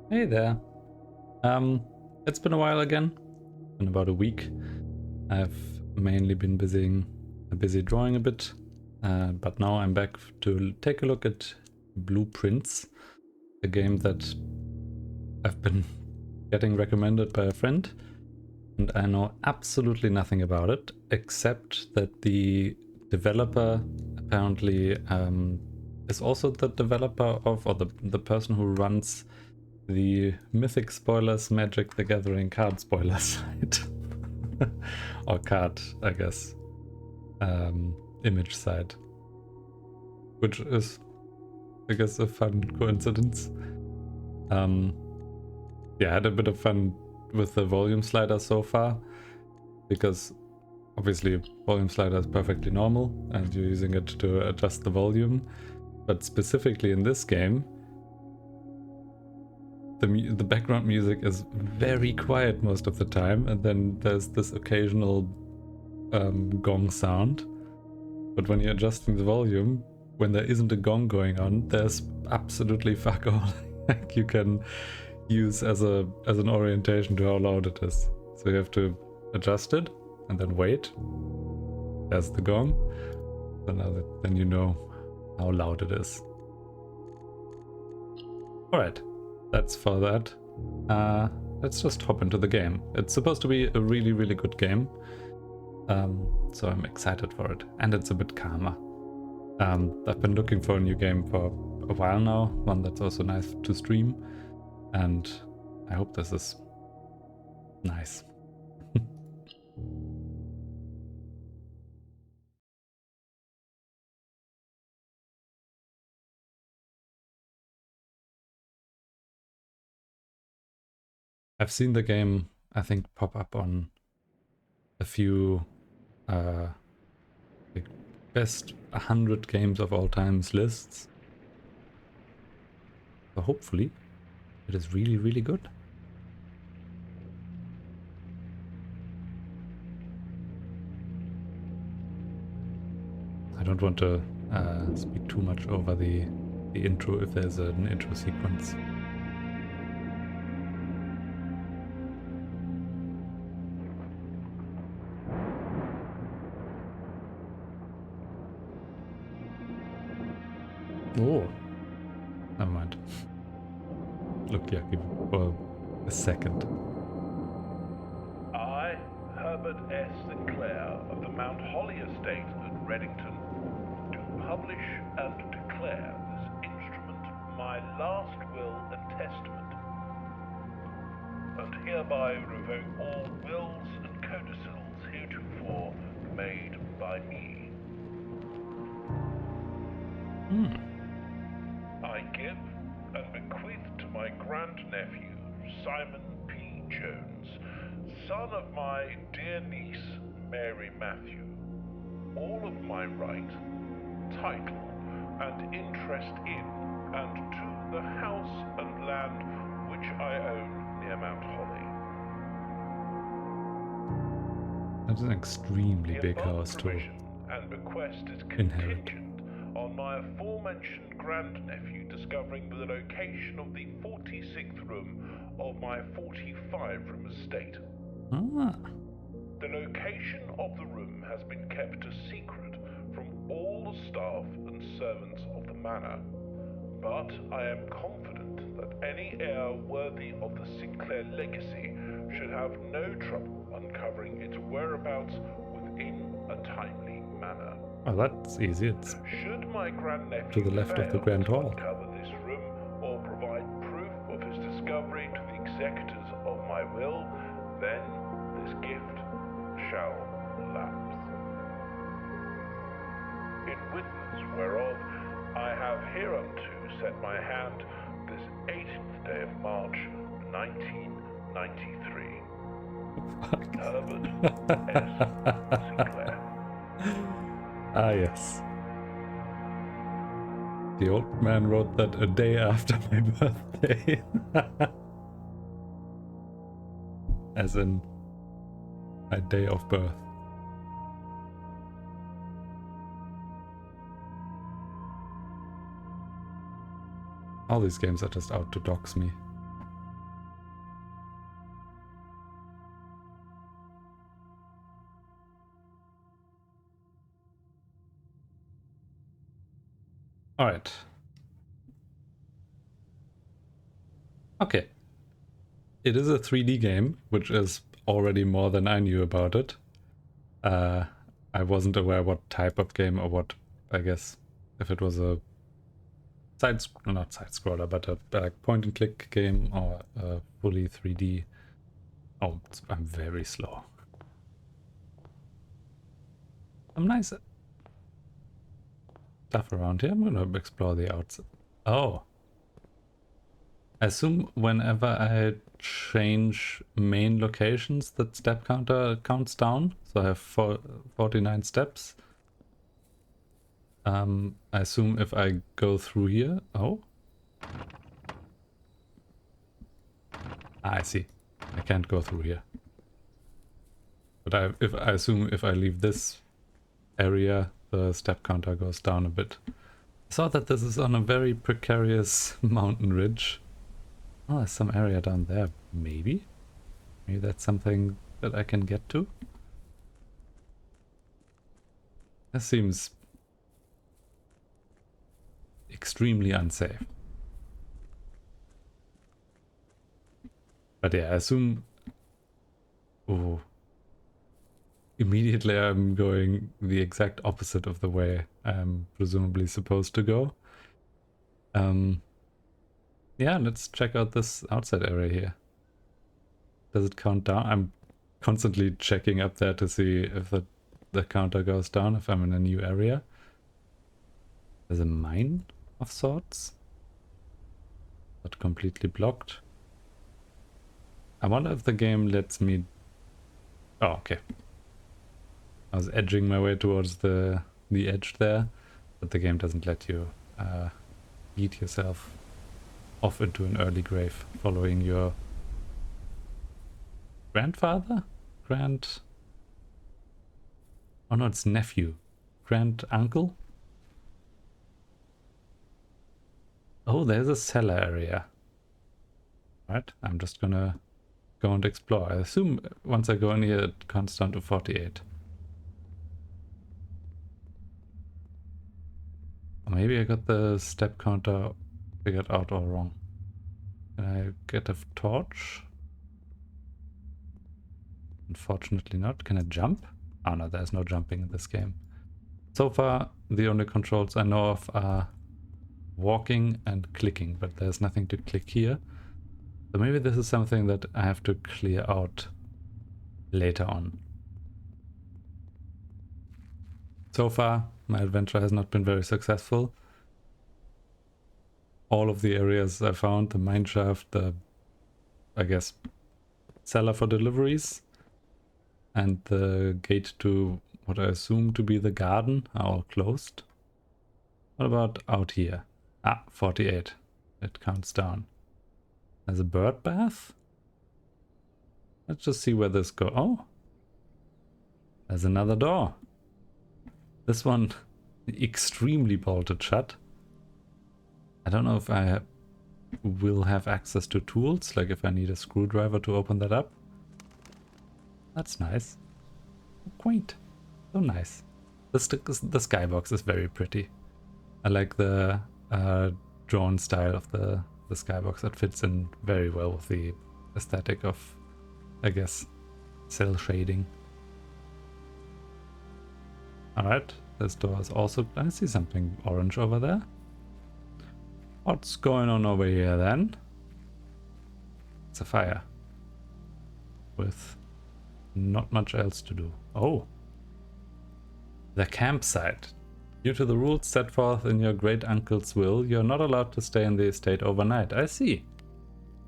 Hey there. It's been a while again. Been about a week. I've mainly been busy drawing a bit, but now I'm back to take a look at Blueprints, a game that I've been getting recommended by a friend, and I know absolutely nothing about it, except that the developer apparently is also the developer of, or the person who runs the Mythic Spoilers Magic the Gathering card spoiler site. Or card, I guess. Image site. Which is, I guess, a fun coincidence. Yeah, I had a bit of fun with the volume slider so far, because obviously volume slider is perfectly normal and you're using it to adjust the volume, but specifically in this game the background music is very quiet most of the time, and then there's this occasional gong sound, but when you're adjusting the volume, when there isn't a gong going on, there's absolutely fuck all like you can use as an orientation to how loud it is. So you have to adjust it and then wait. There's the gong. So now then you know how loud it is. Alright, that's for that. Let's just hop into the game. It's supposed to be a really, really good game. So I'm excited for it. And it's a bit calmer. I've been looking for a new game for a while now, one that's also nice to stream. And I hope this is nice. I've seen the game, I think, pop up on a few like best 100 games of all times lists. So hopefully it is really, really good. I don't want to speak too much over the intro if there's an intro sequence. Oh, never mind. Look yucky for a second. I, Herbert S. Sinclair of the Mount Holly Estate at Reddington, do publish and declare this instrument my last will and testament, and hereby revoke all wills and codicils heretofore made by me. I give and bequeath to my grandnephew, Simon P. Jones, son of my dear niece, Mary Matthew, all of my right, title, and interest in and to the house and land which I own near Mount Holly. That's an extremely big house to and bequest is inherit. contingent on my aforementioned grandnephew discovering the location of the 46th room of my 45-room estate. The location of the room has been kept a secret from all the staff and servants of the manor, but I am confident that any heir worthy of the Sinclair legacy should have no trouble uncovering its whereabouts within a timely manner. Oh, that's easy. It's should my grandnephew to the left of the fail Grand to Hall. uncover this room or provide proof of his discovery to the executors of my will, then this gift shall lapse. In witness whereof I have hereunto set my hand this 18th day of March, 1993. Herbert S. Sinclair. Ah, yes. The old man wrote that a day after my birthday. As in my day of birth. All these games are just out to dox me. Alright. Okay. It is a 3D game, which is already more than I knew about it. I wasn't aware what type of game or what, I guess, if it was a not side scroller, but a like point and click game or a fully 3D. Oh, I'm very slow. Some nice stuff around here. I'm gonna explore the outside. Oh. I assume whenever I change main locations, that step counter counts down. So I have 49 steps. I assume if I go through here... Oh. I see. I can't go through here. But I assume if I leave this area, the step counter goes down a bit. I saw that this is on a very precarious mountain ridge. Oh, there's some area down there. Maybe? Maybe that's something that I can get to? That seems extremely unsafe. But yeah, I assume... Oh. Immediately I'm going the exact opposite of the way I'm presumably supposed to go. Yeah, let's check out this outside area here. Does it count down? I'm constantly checking up there to see if the counter goes down, if I'm in a new area. There's a mine of sorts, but completely blocked. I wonder if the game lets me... Oh, okay. I was edging my way towards the edge there, but the game doesn't let you eat yourself off into an early grave following your grandfather? Oh no, it's nephew. Grand uncle? Oh, there's a cellar area. Right, I'm just gonna go and explore. I assume once I go in here it counts down to 48. Or maybe I got the step counter figured out all wrong. Can I get a torch? Unfortunately not. Can I jump? Oh no, there's no jumping in this game. So far, the only controls I know of are walking and clicking, but there's nothing to click here. So maybe this is something that I have to clear out later on. So far, my adventure has not been very successful. All of the areas I found, the mine shaft, the, I guess, cellar for deliveries, and the gate to what I assume to be the garden are all closed. What about out here? Ah, 48. It counts down. There's a bird bath? Let's just see where this goes. Oh! There's another door. This one extremely bolted shut. I don't know if I will have access to tools, like if I need a screwdriver to open that up. That's nice. Quaint. So nice. The skybox is very pretty. I like the drawn style of the skybox. That fits in very well with the aesthetic of, I guess, cell shading. Alright, this door is also... I see something orange over there. What's going on over here then? It's a fire. With not much else to do. Oh! The campsite. Due to the rules set forth in your great uncle's will, you're not allowed to stay in the estate overnight. I see.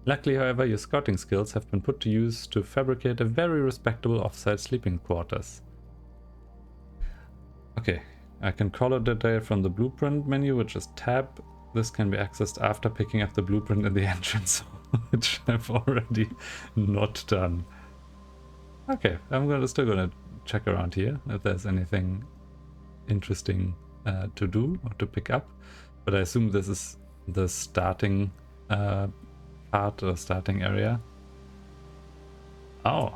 Luckily, however, your scouting skills have been put to use to fabricate a very respectable offsite sleeping quarters. Okay, I can call it a day from the blueprint menu, which is tab. This can be accessed after picking up the blueprint in the entrance, which I've already not done. Okay, I'm still gonna check around here if there's anything interesting to do or to pick up. But I assume this is the starting part or starting area. Oh.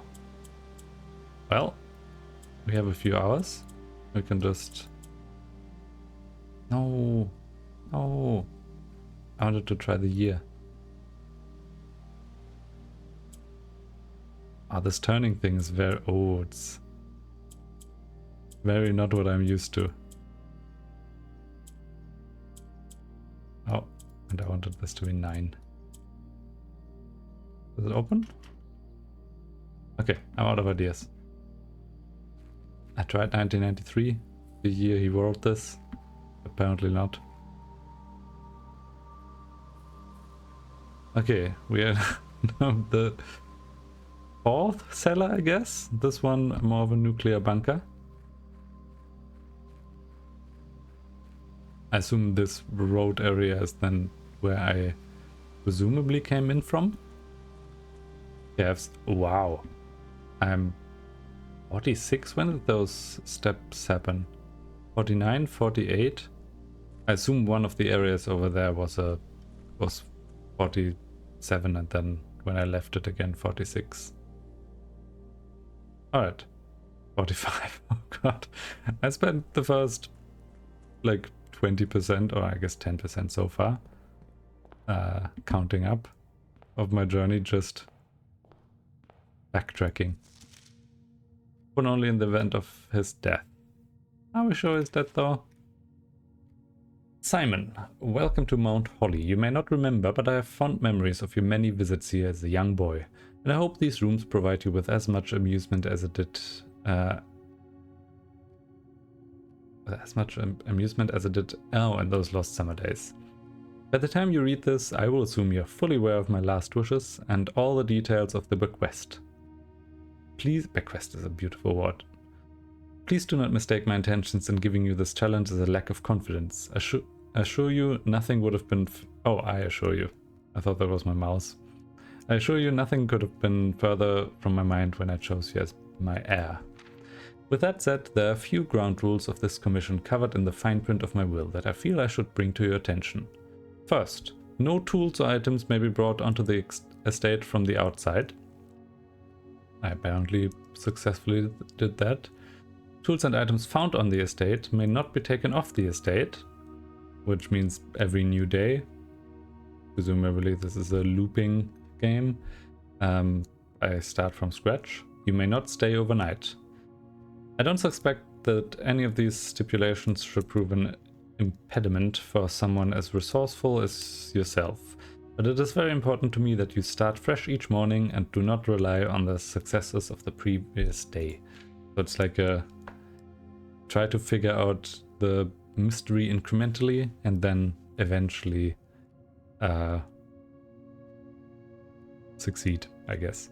Well, we have a few hours. We can just... No. Oh, I wanted to try the year. Oh, this turning thing is very... Oh, it's very not what I'm used to. Oh, and I wanted this to be 9. Is it open? Okay, I'm out of ideas. I tried 1993, the year he wrote this. Apparently not. Okay, we are now the 4th cellar, I guess. This one more of a nuclear bunker. I assume this road area is then where I presumably came in from. Yes, wow. I'm 46. When did those steps happen? 49, 48. I assume one of the areas over there was 47, and then when I left it again 46. Alright. 45. Oh god. I spent the first like 20%, or I guess 10% so far, counting up of my journey, just backtracking. But only in the event of his death. Are we sure he's dead though? Simon, welcome to Mount Holly. You may not remember, but I have fond memories of your many visits here as a young boy, and I hope these rooms provide you with as much amusement as it did. In those lost summer days. By the time you read this, I will assume you're fully aware of my last wishes and all the details of the bequest. Please, bequest is a beautiful word. Please do not mistake my intentions in giving you this challenge as a lack of confidence. I assure you nothing would have been... I assure you. I thought that was my mouse. I assure you nothing could have been further from my mind when I chose you as my heir. With that said, there are a few ground rules of this commission covered in the fine print of my will that I feel I should bring to your attention. First, no tools or items may be brought onto the estate from the outside. I apparently successfully did that. Tools and items found on the estate may not be taken off the estate, which means every new day. Presumably this is a looping game. I start from scratch. You may not stay overnight. I don't suspect that any of these stipulations should prove an impediment for someone as resourceful as yourself, but it is very important to me that you start fresh each morning and do not rely on the successes of the previous day. So it's like try to figure out the mystery incrementally and then eventually succeed, I guess.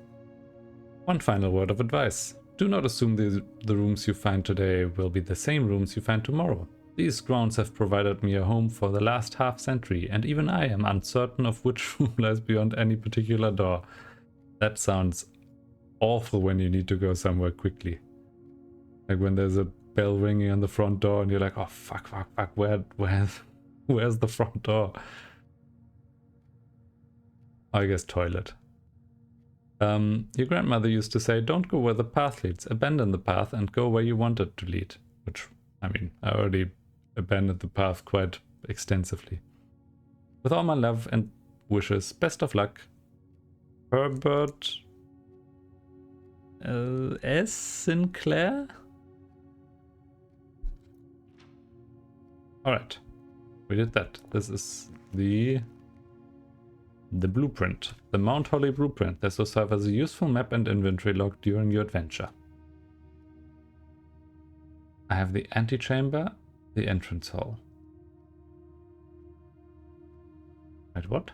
One final word of advice. Do not assume the rooms you find today will be the same rooms you find tomorrow. These grounds have provided me a home for the last half-century, and even I am uncertain of which room lies beyond any particular door. That sounds awful when you need to go somewhere quickly. Like when there's a bell ringing on the front door and you're like, oh fuck, where's the front door? I guess toilet. Your grandmother used to say, don't go where the path leads, abandon the path and go where you want it to lead. Which, I mean, I already abandoned the path quite extensively. With all my love and wishes, best of luck. Herbert S. Sinclair? Alright, we did that. This is the blueprint. The Mount Holly blueprint. This will serve as a useful map and inventory log during your adventure. I have the antechamber, the entrance hall. Wait, what?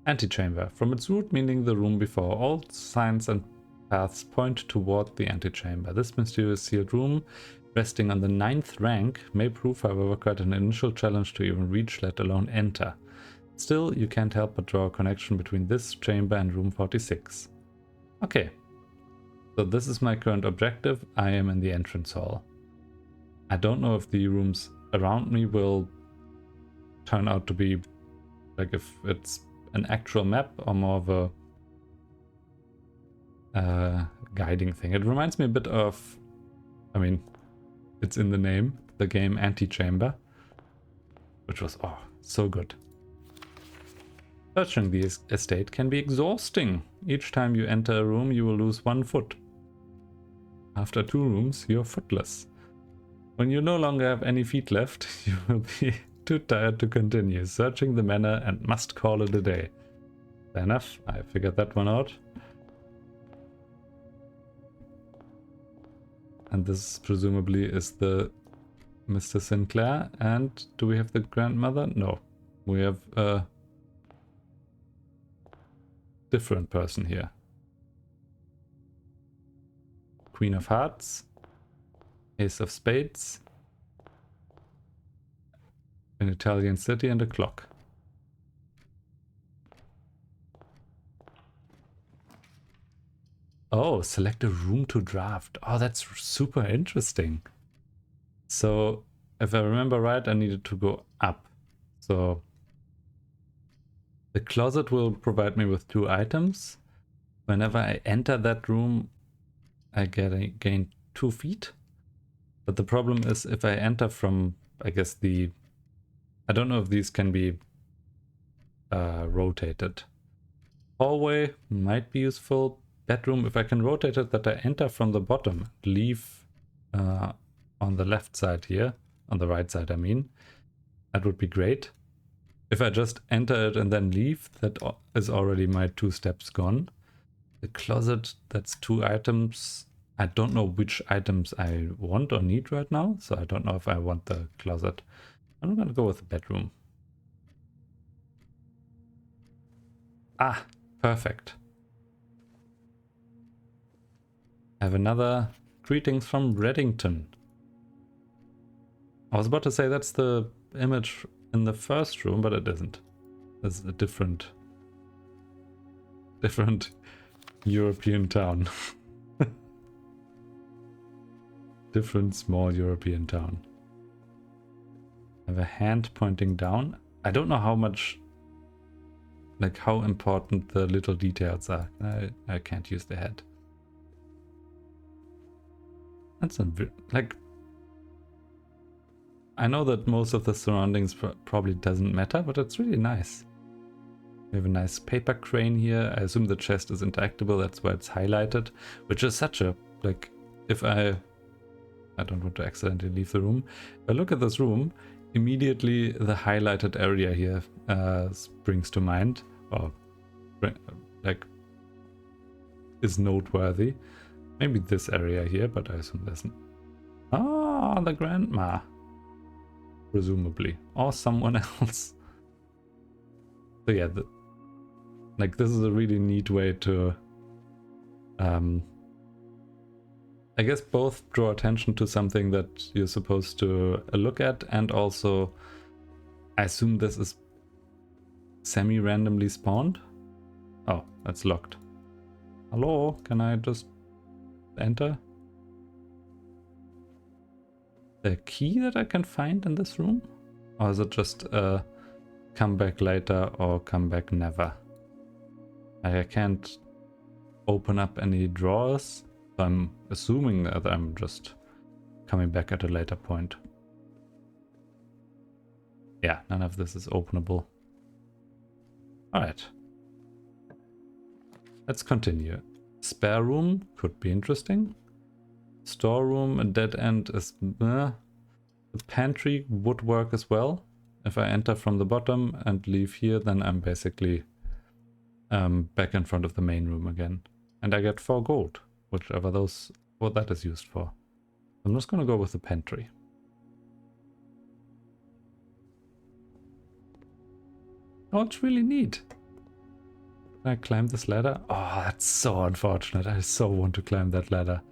Antechamber. From its root meaning the room before, all signs and paths point toward the antechamber. This mysterious sealed room, resting on the 9th rank, may prove, however, quite an initial challenge to even reach, let alone enter. Still, you can't help but draw a connection between this chamber and room 46. Okay. So this is my current objective. I am in the entrance hall. I don't know if the rooms around me will turn out to be, like, if it's an actual map or more of a guiding thing. It reminds me a bit of, I mean, it's in the name, the game Antechamber. which was, oh, so good. Searching the estate can be exhausting. Each time you enter a room, you will lose 1 foot. After 2 rooms, you're footless. When you no longer have any feet left, you will be too tired to continue searching the manor and must call it a day. Fair enough, I figured that one out. And this presumably is the Mr. Sinclair. And do we have the grandmother? No. We have a different person here. Queen of Hearts. Ace of Spades. An Italian city and a clock. Oh, select a room to draft. Oh, that's super interesting. So, if I remember right, I needed to go up. So, the closet will provide me with 2 items. Whenever I enter that room, I gain 2 feet. But the problem is if I enter from, I guess I don't know if these can be rotated. Hallway might be useful. Bedroom, if I can rotate it that I enter from the bottom, leave on the left side here, on the right side I mean, that would be great. If I just enter it and then leave, that is already my 2 steps gone. The closet, that's 2 items. I don't know which items I want or need right now, so I don't know if I want the closet. I'm gonna go with the bedroom. Ah, perfect. I have another greetings from Reddington. I was about to say that's the image in the first room, but it isn't. It's a different European town. Different small European town. I have a hand pointing down. I don't know how much, like how important the little details are. I can't use the head. That's not like, I know that most of the surroundings probably doesn't matter, but it's really nice. We have a nice paper crane here. I assume the chest is interactable, that's why it's highlighted, which is such a, like, if I don't want to accidentally leave the room. If I look at this room, immediately the highlighted area here springs to mind, or like is noteworthy. Maybe this area here, but I assume there's... Ah, the grandma. Presumably. Or someone else. So yeah, like this is a really neat way to... I guess both draw attention to something that you're supposed to look at, and also I assume this is semi-randomly spawned. Oh, that's locked. Hello, can I just enter? The key that I can find in this room? Or is it just come back later or come back never? I can't open up any drawers. So I'm assuming that I'm just coming back at a later point. Yeah, none of this is openable. Alright. Let's continue. Spare room could be interesting. Storeroom, a dead end is... The pantry would work as well. If I enter from the bottom and leave here, then I'm basically back in front of the main room again. And I get 4 gold. Whichever what that is used for. I'm just gonna go with the pantry. Oh, it's really neat. Can I climb this ladder? Oh, that's so unfortunate. I so want to climb that ladder.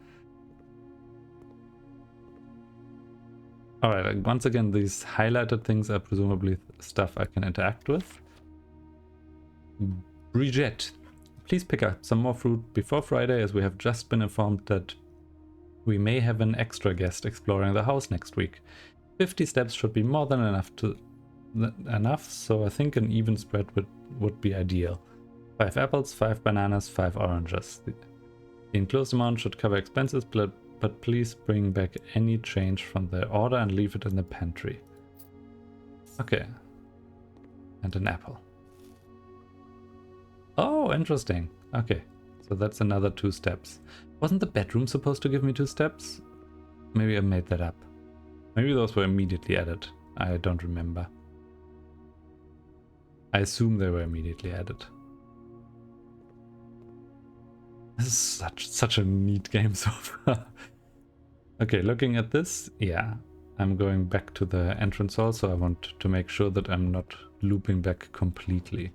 Alright, once again, these highlighted things are presumably stuff I can interact with. Brigitte. Please pick up some more fruit before Friday, as we have just been informed that we may have an extra guest exploring the house next week. 50 steps should be more than enough, so I think an even spread would be ideal. 5 apples, 5 bananas, 5 oranges. The enclosed amount should cover expenses, but please bring back any change from the order and leave it in the pantry. Okay. And an apple. Oh, interesting. Okay. So that's another 2 steps. Wasn't the bedroom supposed to give me 2 steps? Maybe I made that up. Maybe those were immediately added. I don't remember. I assume they were immediately added. This is such a neat game so far. Okay, looking at this, yeah. I'm going back to the entrance hall, so I want to make sure that I'm not looping back completely.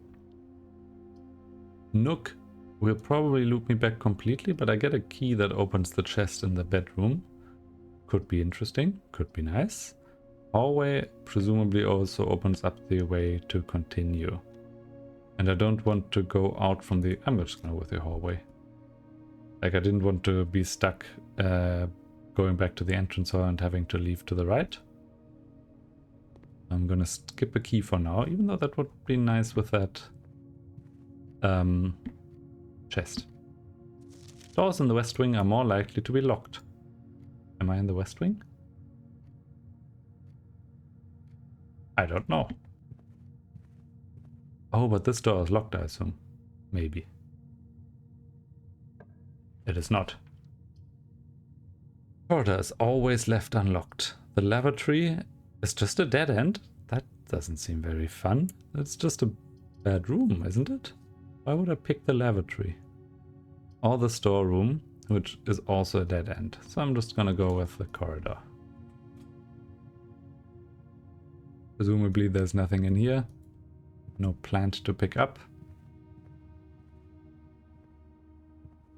Nook will probably loop me back completely, but I get a key that opens the chest in the bedroom. Could be interesting, could be nice. Hallway presumably also opens up the way to continue. And I don't want to go out from the... I'm just gonna go with the hallway. Like, I didn't want to be stuck going back to the entrance hall and having to leave to the right. I'm gonna skip a key for now, even though that would be nice with that chest. Doors in the West Wing are more likely to be locked. Am I in the West Wing? I don't know. Oh, but this door is locked, I assume. Maybe. It is not. Corridor is always left unlocked. The lavatory is just a dead end? That doesn't seem very fun. It's just a bad room, isn't it? Why would I pick the lavatory? Or the storeroom, which is also a dead end. So I'm just gonna go with the corridor. Presumably there's nothing in here. No plant to pick up.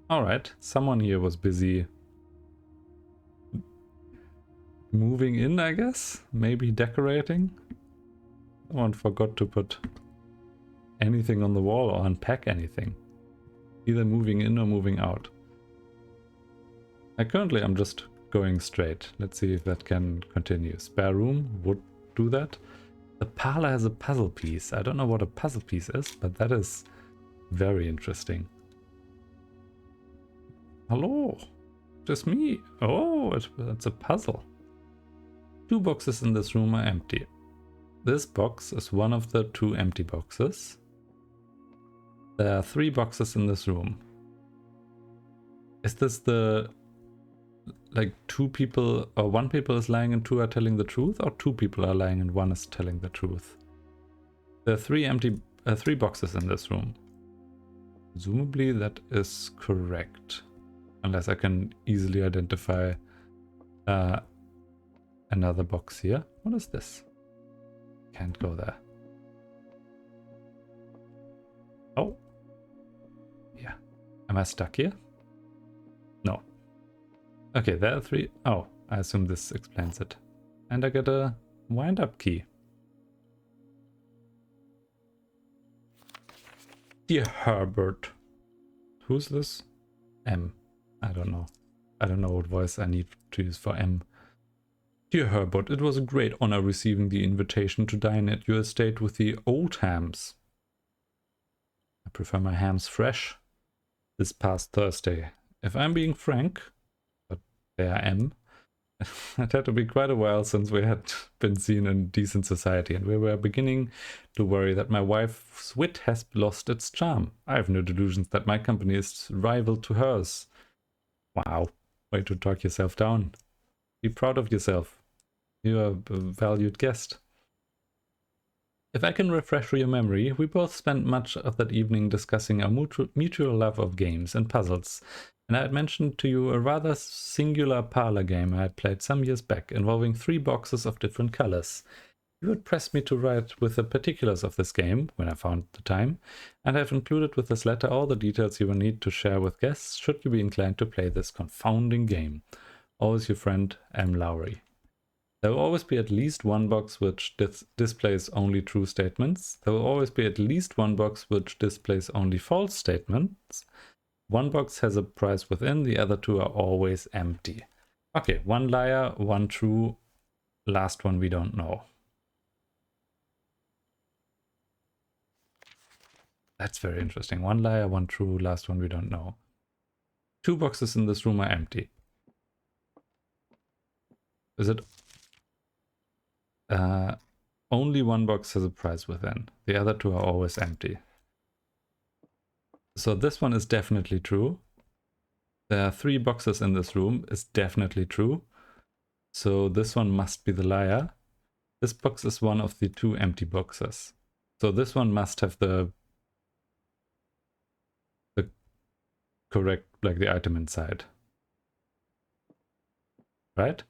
Alright, someone here was busy moving in, I guess? Maybe decorating? Someone forgot to put anything on the wall or unpack anything. Either moving in or moving out. Currently I'm just going straight. Let's see if that can continue. Spare room would do that. The parlor has a puzzle piece. I don't know what a puzzle piece is, but that is very interesting. Hello, just me. Oh, it's a puzzle. 2 boxes in this room are empty. This box is one of the 2 empty boxes. There are 3 boxes in this room. Is this the... like 2 people or 1 people is lying and 2 are telling the truth, or 2 people are lying and 1 is telling the truth? There are 3 boxes in this room. Presumably that is correct. Unless I can easily identify another box here. What is this? Can't go there. Oh. Yeah. Am I stuck here? No. Okay, there are 3. Oh, I assume this explains it. And I get a wind-up key. Dear Herbert. Who's this? M. I don't know. I don't know what voice I need to use for M. Dear Herbert, it was a great honor receiving the invitation to dine at your estate with the Oldhams. I prefer my hams fresh. This past Thursday. If I'm being frank, but there I am, it had to be quite a while since we had been seen in decent society, and we were beginning to worry that my wife's wit has lost its charm. I have no delusions that my company is rival to hers. Wow, way to talk yourself down. Be proud of yourself. You are a valued guest. If I can refresh your memory, we both spent much of that evening discussing our mutual love of games and puzzles, and I had mentioned to you a rather singular parlor game I had played some years back, involving 3 boxes of different colors. You had pressed me to write with the particulars of this game, when I found the time, and I have included with this letter all the details you will need to share with guests, should you be inclined to play this confounding game. Always your friend, M. Lowry. There will always be at least 1 box which displays only true statements. There will always be at least 1 box which displays only false statements. 1 box has a prize within, the other 2 are always empty. Okay, 1 liar, 1 true, last one we don't know. That's very interesting. 1 liar, 1 true, last one we don't know. 2 boxes in this room are empty. Is it... only one box has a prize within. The other two are always empty. So this one is definitely true. There are 3 boxes in this room is definitely true. So this one must be the liar. This box is one of the 2 empty boxes. So this one must have the correct, like the item inside. Right?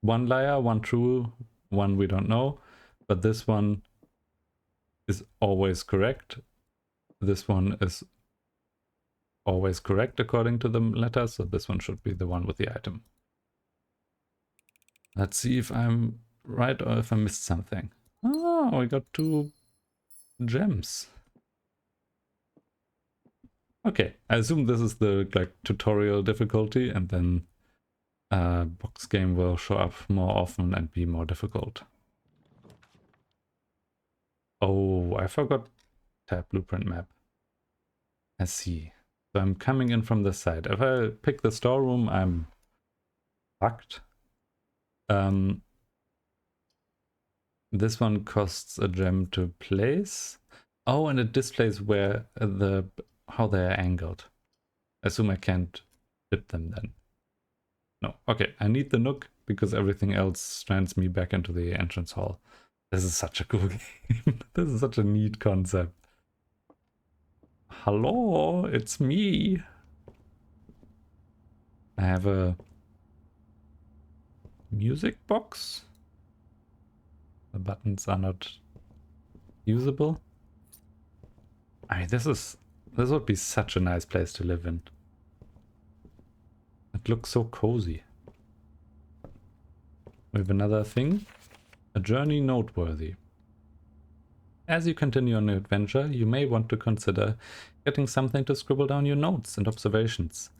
1 liar, 1 true, 1 we don't know. But this one is always correct. This one is always correct according to the letter, so this one should be the one with the item. Let's see if I'm right or if I missed something. Oh, we got 2 gems. Okay, I assume this is the like tutorial difficulty, and then box game will show up more often and be more difficult. Oh, I forgot tab blueprint map. I see. So I'm coming in from this side. If I pick the storeroom, I'm fucked. This one costs a gem to place. Oh, and it displays where how they are angled. I assume I can't flip them then. No. Okay, I need the nook because everything else strands me back into the entrance hall. This is such a cool game. This is such a neat concept. Hello, it's me. I have a music box. The buttons are not usable. I mean, this would be such a nice place to live in. It looks so cozy. We have another thing. A journey noteworthy. As you continue on your adventure, you may want to consider getting something to scribble down your notes and observations.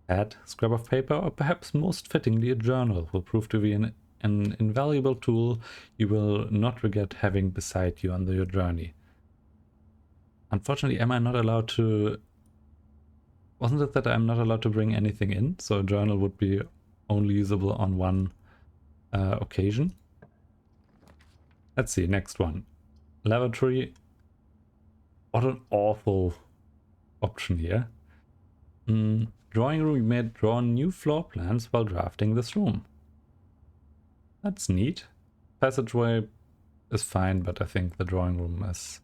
Pad, scrap of paper, or perhaps most fittingly a journal will prove to be an invaluable tool you will not regret having beside you on your journey. Unfortunately, am I not allowed to... Wasn't it that I'm not allowed to bring anything in? So a journal would be only usable on one occasion. Let's see, next one. Lavatory. What an awful option here. Drawing room, you may draw new floor plans while drafting this room. That's neat. Passageway is fine, but I think the drawing room is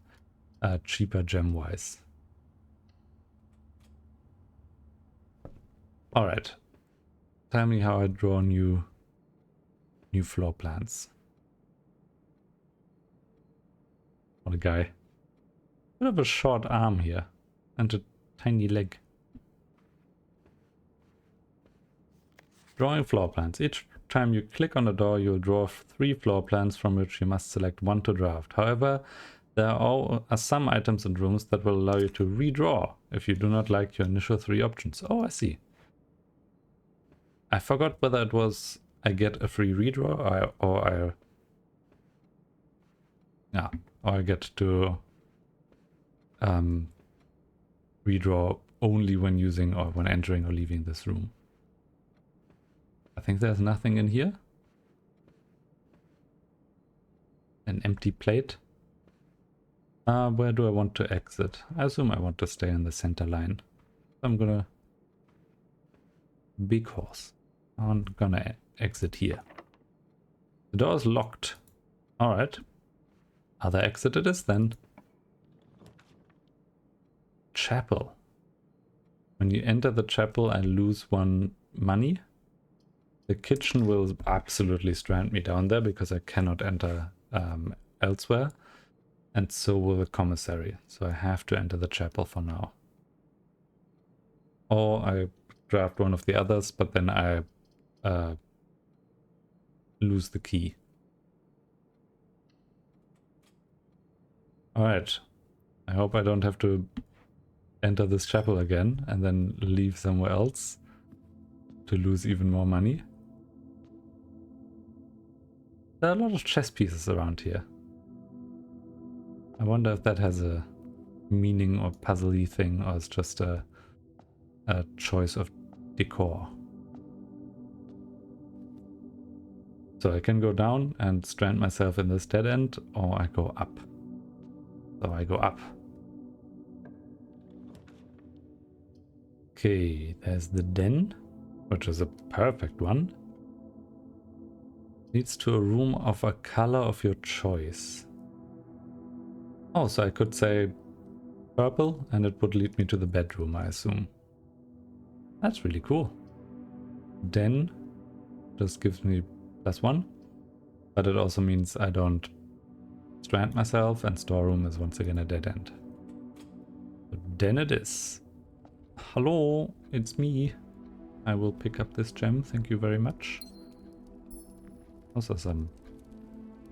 cheaper gem-wise. Alright. Tell me how I draw new floor plans. What a guy. Bit of a short arm here. And a tiny leg. Drawing floor plans. Each time you click on a door, you'll draw 3 floor plans from which you must select 1 to draft. However, there are some items and rooms that will allow you to redraw if you do not like your initial 3 options. Oh, I see. I forgot whether it was I get a free redraw or I get to redraw only when using or when entering or leaving this room. I think there's nothing in here. An empty plate. Where do I want to exit? I assume I want to stay in the center line. I'm gonna... Because I'm gonna exit here. The door is locked. Alright. Other exit it is then. Chapel. When you enter the chapel, I lose 1 money. The kitchen will absolutely strand me down there because I cannot enter elsewhere. And so will the commissary. So I have to enter the chapel for now. Or I draft one of the others, but then I lose the key. Alright. I hope I don't have to enter this chapel again and then leave somewhere else to lose even more money. There are a lot of chess pieces around here. I wonder if that has a meaning or puzzly thing, or it's just a choice of decor. So I can go down and strand myself in this dead end, or I go up. So I go up. Okay, there's the den, which is a perfect one. Leads to a room of a color of your choice. Oh, so I could say purple and it would lead me to the bedroom, I assume. That's really cool. Den just gives me +1, but it also means I don't strand myself, and storeroom is once again a dead end. So den it is. Hello, it's me. I will pick up this gem, thank you very much. Also some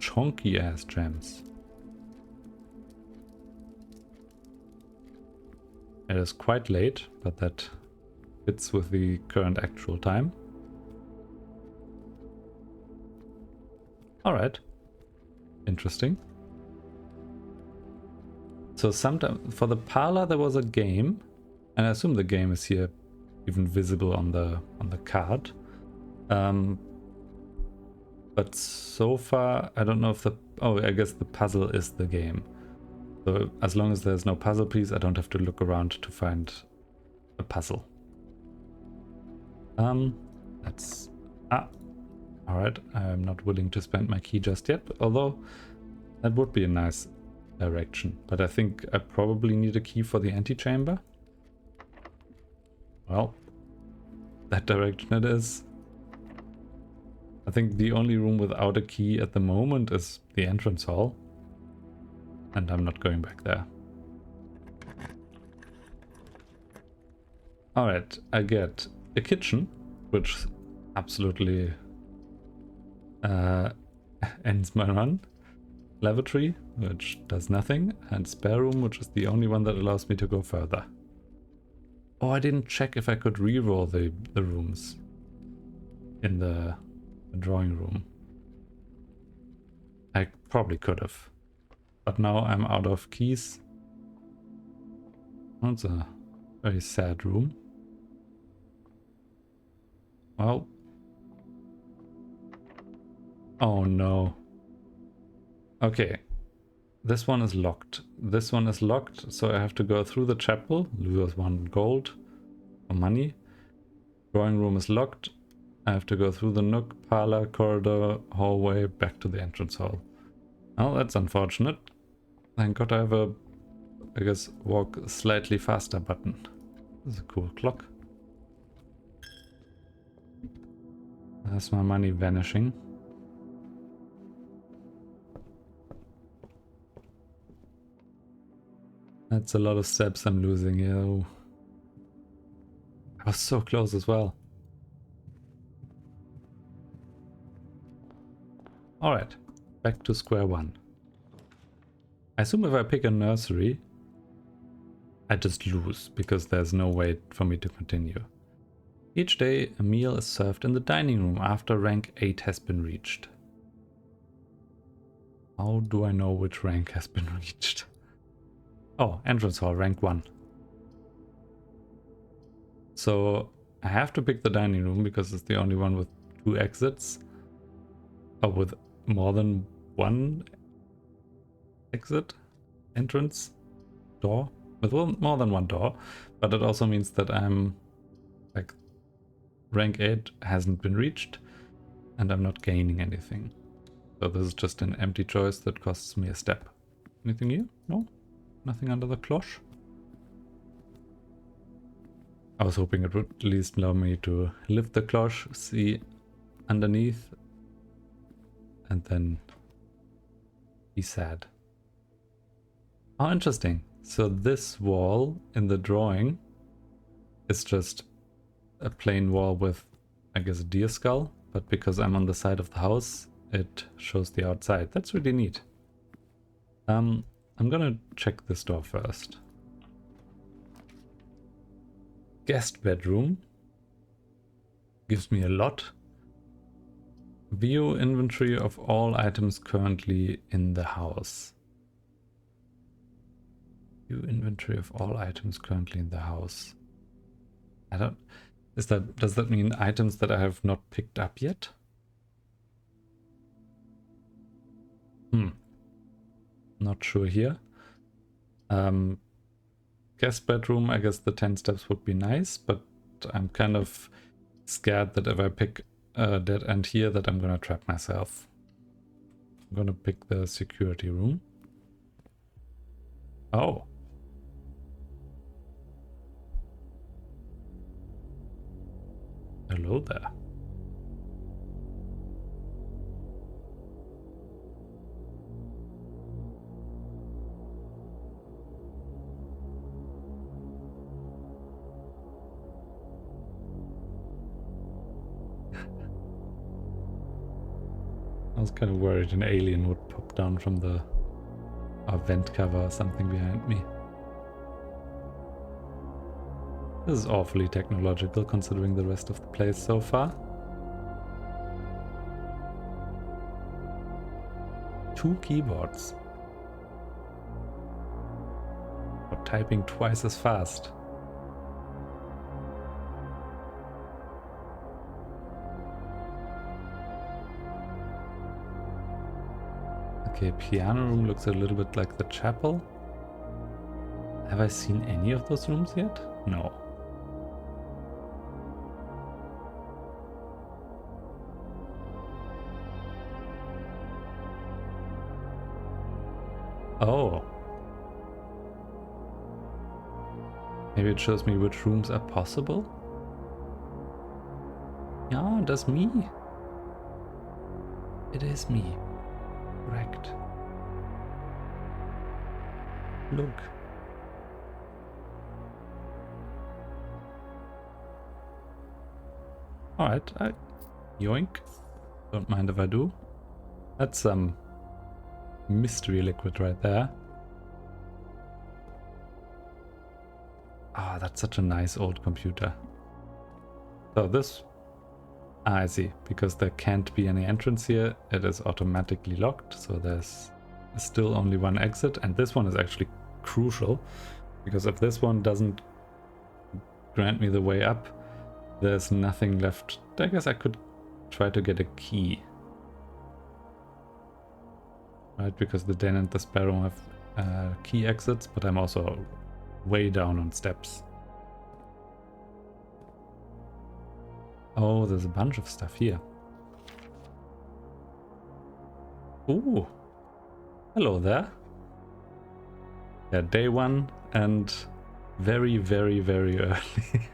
chunky ass gems. It is quite late, but that fits with the current actual time. Alright. Interesting. So sometime for the parlor there was a game, and I assume the game is here even visible on the card. But so far I don't know if I guess the puzzle is the game. So as long as there's no puzzle piece, I don't have to look around to find a puzzle. That's alright, I'm not willing to spend my key just yet, although that would be a nice direction. But I think I probably need a key for the antechamber. Well, that direction it is. I think the only room without a key at the moment is the entrance hall. And I'm not going back there. Alright, I get a kitchen, which absolutely ends my run. Lavatory, which does nothing. And spare room, which is the only one that allows me to go further. Oh, I didn't check if I could reroll the rooms in the drawing room. I probably could have. But now I'm out of keys. That's a very sad room. Well. Oh no. Okay. This one is locked. This one is locked, so I have to go through the chapel, lose 1 gold for money. Drawing room is locked. I have to go through the nook, parlor, corridor, hallway, back to the entrance hall. Well, that's unfortunate. Thank God I have a, I guess, walk slightly faster button. This is a cool clock. There's my money vanishing. That's a lot of steps I'm losing here. Oh. I was so close as well. Alright, back to square one. I assume if I pick a nursery, I just lose, because there's no way for me to continue. Each day, a meal is served in the dining room after rank 8 has been reached. How do I know which rank has been reached? Oh, entrance hall, rank 1. So I have to pick the dining room because it's the only one with 2 exits. Or with more than 1 exit? Entrance? Door? With more than 1 door. But it also means that I'm like rank 8 hasn't been reached and I'm not gaining anything. So this is just an empty choice that costs me a step. Anything here? No? Nothing under the cloche? I was hoping it would at least allow me to lift the cloche, see underneath, and then be sad. Oh, interesting. So this wall in the drawing is just a plain wall with, I guess, a deer skull, but because I'm on the side of the house, it shows the outside. That's really neat. I'm gonna check this door first. Guest bedroom. Gives me a lot. View inventory of all items currently in the house. View inventory of all items currently in the house. I don't... does that mean items that I have not picked up yet? Not sure here. Guest bedroom, I guess the 10 steps would be nice, but I'm kind of scared that if I pick a dead end here that I'm gonna trap myself. I'm gonna pick the security room. Oh. Hello there. I was kind of worried an alien would pop down from the vent cover or something behind me. This is awfully technological considering the rest of the place so far. 2 keyboards. Or typing twice as fast. Okay, piano room looks a little bit like the chapel. Have I seen any of those rooms yet? No. Oh. Maybe it shows me which rooms are possible? Yeah, that's me. It is me. Correct. Look. Alright, yoink. Don't mind if I do. That's some mystery liquid right there. Ah, that's such a nice old computer. So this... I see. Because there can't be any entrance here, it is automatically locked. So there's still only one exit. And this one is actually crucial. Because if this one doesn't grant me the way up, there's nothing left. I guess I could try to get a key. Right, because the Den and the Sparrow have key exits, but I'm also way down on steps. Oh, there's a bunch of stuff here. Ooh. Hello there. Yeah, day 1 and very, very, very early.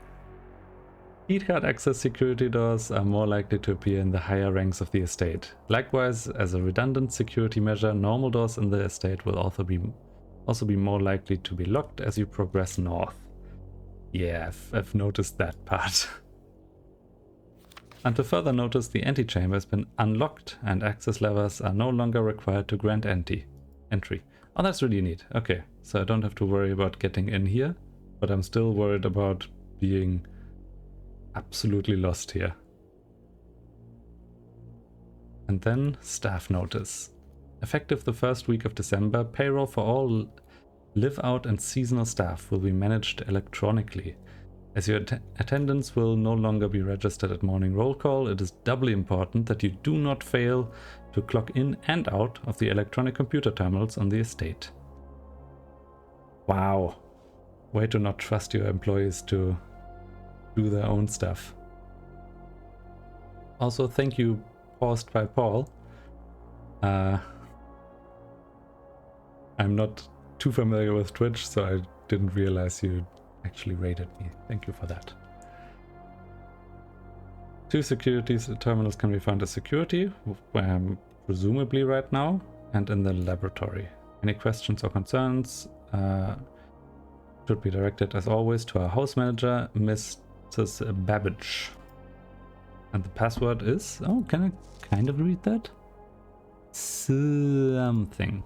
Keycard access security doors are more likely to appear in the higher ranks of the estate. Likewise, as a redundant security measure, normal doors in the estate will also be more likely to be locked as you progress north. Yeah, I've noticed that part. Until further notice, the antechamber has been unlocked and access levers are no longer required to grant entry. Oh, that's really neat. Okay, so I don't have to worry about getting in here, but I'm still worried about being absolutely lost here. And then staff notice. Effective the first week of December, payroll for all live-out and seasonal staff will be managed electronically. As your attendance will no longer be registered at morning roll call, it is doubly important that you do not fail to clock in and out of the electronic computer terminals on the estate. Wow. Way to not trust your employees to do their own stuff. Also, thank you, Paused by Paul. I'm not too familiar with Twitch, so I didn't realize you actually raided me. Thank you for that. 2 security terminals can be found as security, presumably right now, and in the laboratory. Any questions or concerns should be directed, as always, to our house manager, Mrs. Babbage. And the password is... Oh, can I kind of read that? Something.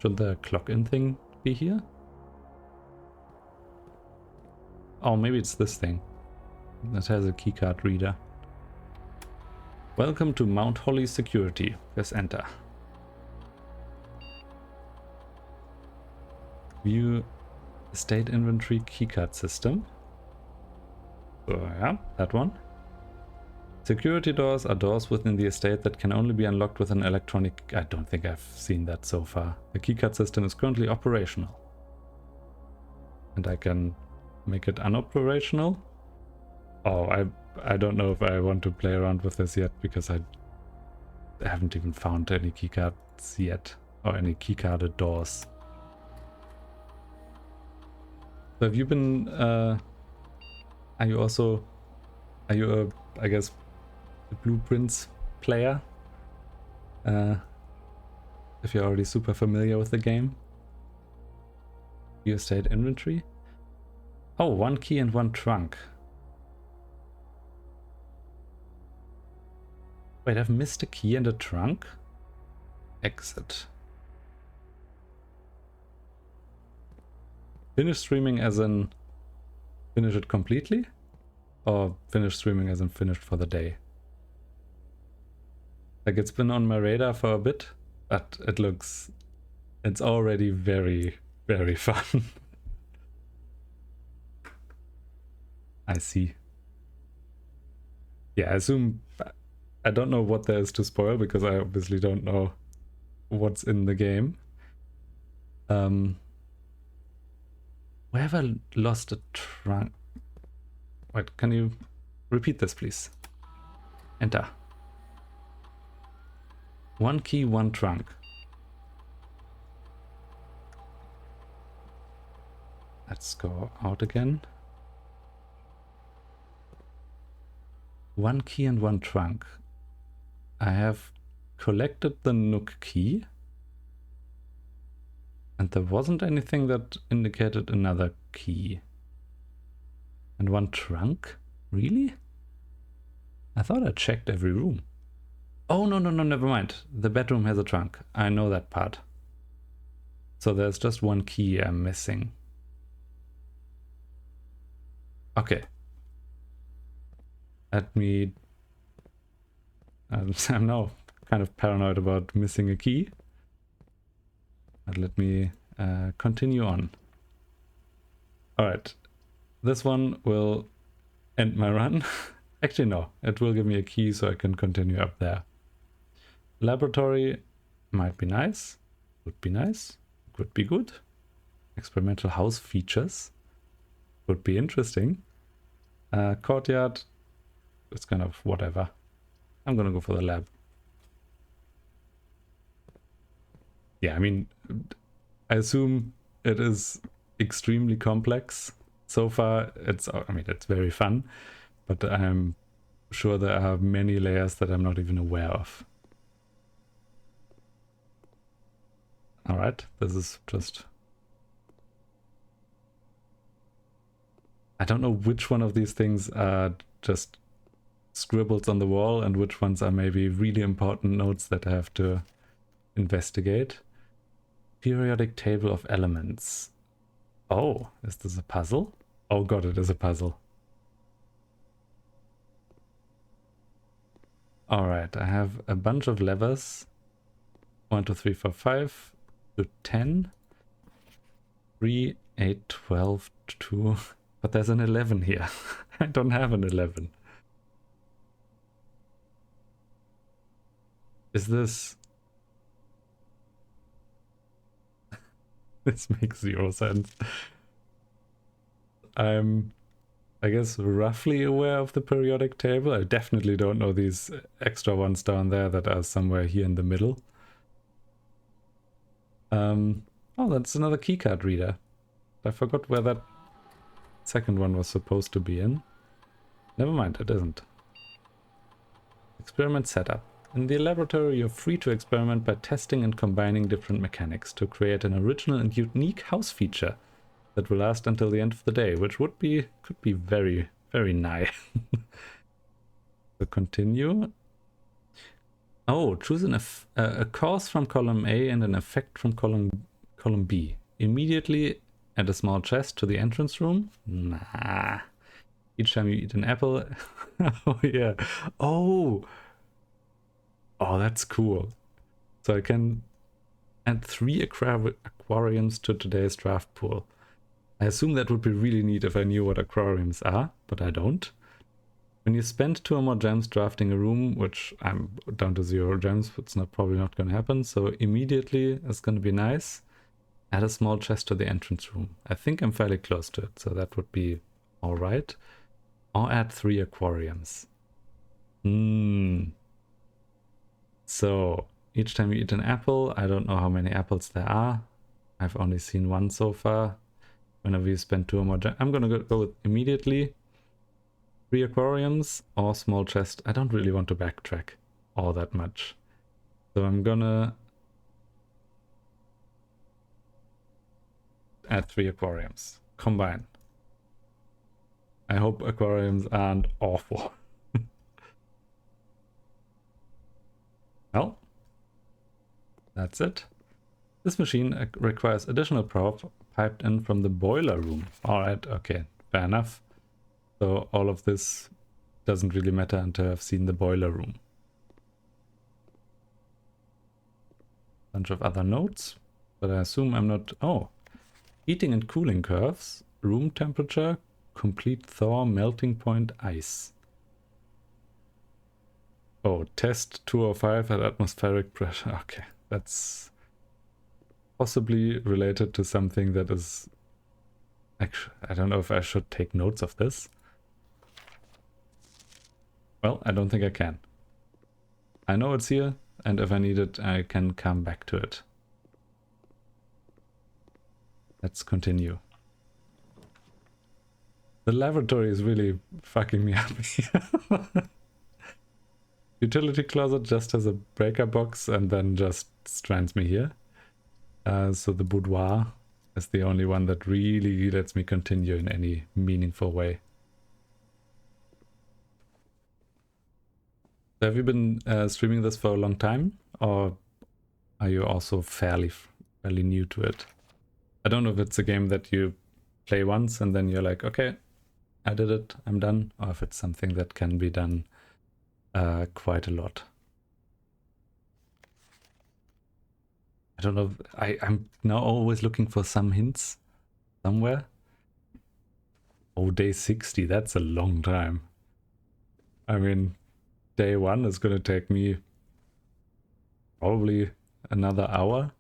Should the clock-in thing be here? Oh, maybe it's this thing. That has a keycard reader. Welcome to Mount Holly Security. Press enter. View estate inventory keycard system. So yeah, that one. Security doors are doors within the estate that can only be unlocked with an electronic... I don't think I've seen that so far. The keycard system is currently operational. And I can make it unoperational? Oh, I don't know if I want to play around with this yet, because I haven't even found any keycards yet. Or any keycarded doors. So have you been... are you also... Are you a, I guess... the Blueprints player, if you're already super familiar with the game? Your estate inventory. Oh, 1 key and 1 trunk. Wait, I've missed a key and a trunk? Exit. Finish streaming as in finish it completely? Or finish streaming as in finished for the day? Like, it's been on my radar for a bit, but it's already very, very fun. I see. Yeah, I assume, I don't know what there is to spoil, because I obviously don't know what's in the game. Where have I lost a trunk? Wait, can you repeat this, please? Enter. 1 key, 1 trunk. Let's go out again. 1 key and 1 trunk. I have collected the Nook key. And there wasn't anything that indicated another key. And 1 trunk? Really? I thought I checked every room. Oh, no, never mind. The bedroom has a trunk. I know that part. So there's just 1 key I'm missing. Okay. Let me... I'm now kind of paranoid about missing a key. But let me continue on. Alright. This one will end my run. Actually, no. It will give me a key so I can continue up there. Laboratory might be nice. Would be nice. Could be good. Experimental house features. Would be interesting. Courtyard. It's kind of whatever. I'm gonna go for the lab. Yeah, I mean, I assume it is extremely complex. So far, it's very fun, but I'm sure there are many layers that I'm not even aware of. Alright, this is just... I don't know which one of these things are just scribbles on the wall and which ones are maybe really important notes that I have to investigate. Periodic table of elements. Oh, is this a puzzle? Oh god, it is a puzzle. Alright, I have a bunch of levers. 1, 2, 3, 4, 5 to 10. 3, 8, 12, 2. But there's an 11 here. I don't have an 11. Is this... This makes 0 sense. I'm, I guess, roughly aware of the periodic table. I definitely don't know these extra ones down there that are somewhere here in the middle. Oh, that's another keycard reader. I forgot where that second one was supposed to be in. Never mind, it isn't. Experiment setup. In the laboratory, you're free to experiment by testing and combining different mechanics to create an original and unique house feature that will last until the end of the day, which could be very, very nice. So continue. Oh, choose a cause from column A and an effect from column B. Immediately add a small chest to the entrance room. Nah. Each time you eat an apple. Oh yeah. Oh, that's cool. So I can add 3 aquariums to today's draft pool. I assume that would be really neat if I knew what aquariums are, but I don't. When you spend 2 or more gems drafting a room, which I'm down to 0 gems, it's probably not going to happen, so immediately it's going to be nice. Add a small chest to the entrance room. I think I'm fairly close to it, so that would be alright. Or add 3 aquariums. So, each time you eat an apple, I don't know how many apples there are. I've only seen 1 so far. Whenever you spend 2 or more gems, I'm gonna go with immediately 3 aquariums or small chest. I don't really want to backtrack all that much. So I'm gonna add 3 aquariums. Combine. I hope aquariums aren't awful. Well, that's it. This machine requires additional power piped in from the boiler room. Alright, okay, fair enough. So all of this doesn't really matter until I've seen the boiler room. Bunch of other notes, but I assume I'm not... Oh, heating and cooling curves, room temperature, complete thaw, melting point, ice. Oh, test 205 at atmospheric pressure. Okay, that's possibly related to something that is... Actually, I don't know if I should take notes of this. Well, I don't think I can. I know it's here, and if I need it, I can come back to it. Let's continue. The laboratory is really fucking me up here. Utility closet just has a breaker box and then just strands me here. So the boudoir is the only one that really lets me continue in any meaningful way. So have you been streaming this for a long time, or are you also fairly new to it? I don't know if it's a game that you play once and then you're like, okay, I did it, I'm done, or if it's something that can be done quite a lot. I don't know. I'm now always looking for some hints somewhere. Oh, day 60, that's a long time. I mean, day 1 is going to take me probably another hour